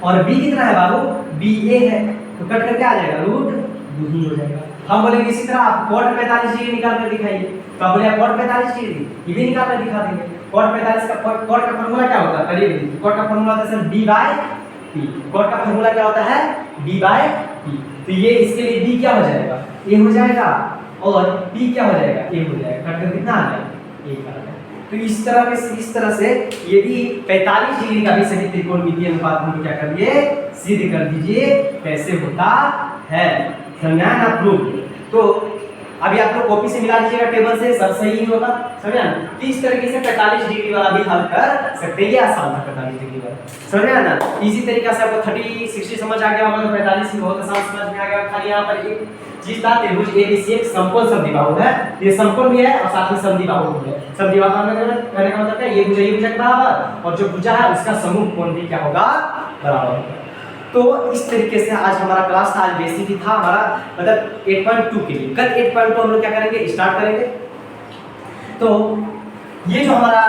और b कितना है बाबू, ba है, तो कट करके आ जाएगा √2 ही हो जाएगा। हम बोलेंगे इसी तरह आप cot 45 डिग्री निकाल कर दिखाइए, तो आप बोले cot 45 डिग्री, ये भी निकाल कर दिखा देंगे। cot 45 का cot का फार्मूला क्या होता है, करिए देखिए, cot का फार्मूला होता है सर b/p। cot का फार्मूला क्या होता है, b/p। तो ये इसके लिए b क्या हो जाएगा, a हो जाएगा, और p क्या हो जाएगा, a हो जाएगा। कट कर कितना आ जाएगा, a आ जाएगा। तो इस तरह से ये भी 45 डिग्री का भी सही त्रिकोणमितीय अनुपात हम क्या कर दिए, सिद्ध कर दीजिए कैसे होता है। समझा ना प्रूफ? तो अभी आप लोग कॉपी से मिला लीजिएगा टेबल से, सब सही ही होगा। समझा ना? तो इस तरीके से 45 डिग्री वाला भी हल कर सकते हैं, ये आसान था 45 डिग्री वाला। समझा ना? इसी तरीके से आपको 30 60 समझ आ गया होगा, तो 45 भी बहुत आसान समझ में आ गया। खाली यहाँ पर एक चीज था, त्रिभुज ABC एक समकोण समद्विबाहु है, ये समकोण भी है और साथ में समद्विबाहु भी है। समद्विबाहु कहने का मतलब है ये भुजा के बराबर, और जो भुजा है उसका समूह कोण भी क्या होगा, बराबर होगा। तो इस तरीके से आज हमारा क्लास था, आज बेसिक ही था हमारा, मतलब 8.2 के लिए। कल 8.2 हम लोग क्या करेंगे, स्टार्ट करेंगे। तो ये जो हमारा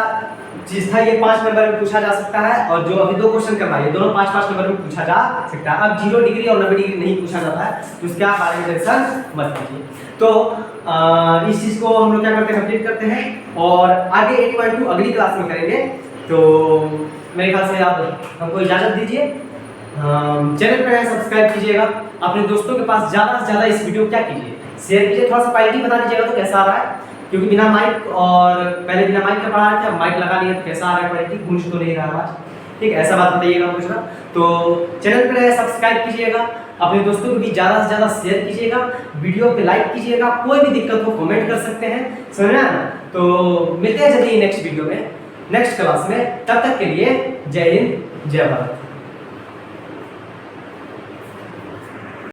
चीज था, ये 5 नंबर में पूछा जा सकता है, और जो अभी 2 क्वेश्चन करवाए दोनों 5-5 नंबर में पूछा जा सकता है। अब 0 डिग्री और 90 डिग्री नहीं पूछा जाता है, तो उसके बारे में टेंशन मत कीजिए। तो इस चीज को हम लोग क्या करते हैं, कंप्लीट करते हैं, और आगे 8.2 अगली क्लास में करेंगे। तो मेरे ख्याल से आप हमको इजाजत दीजिए। चैनल पर सब्सक्राइब कीजिएगा, अपने दोस्तों के पास ज़्यादा से ज़्यादा इस वीडियो क्या कीजिए, शेयर कीजिए। थोड़ा सा क्वालिटी बता दीजिएगा तो कैसा आ रहा है, क्योंकि बिना माइक, और पहले बिना माइक का पढ़ा रहे थे, अब माइक लगा लिया तो कैसा आ रहा है क्वालिटी, गूंज तो नहीं रहा आवाज, ठीक है? ऐसा बात बताइएगा मुझे ना। तो चैनल पर सब्सक्राइब कीजिएगा, अपने दोस्तों को भी ज़्यादा से ज़्यादा शेयर कीजिएगा, वीडियो पे लाइक कीजिएगा, कोई भी दिक्कत हो कमेंट कर सकते हैं। समझ ना? तो मिलते हैं जल्दी नेक्स्ट वीडियो में, नेक्स्ट क्लास में। तब तक के लिए जय हिंद, जय भारत।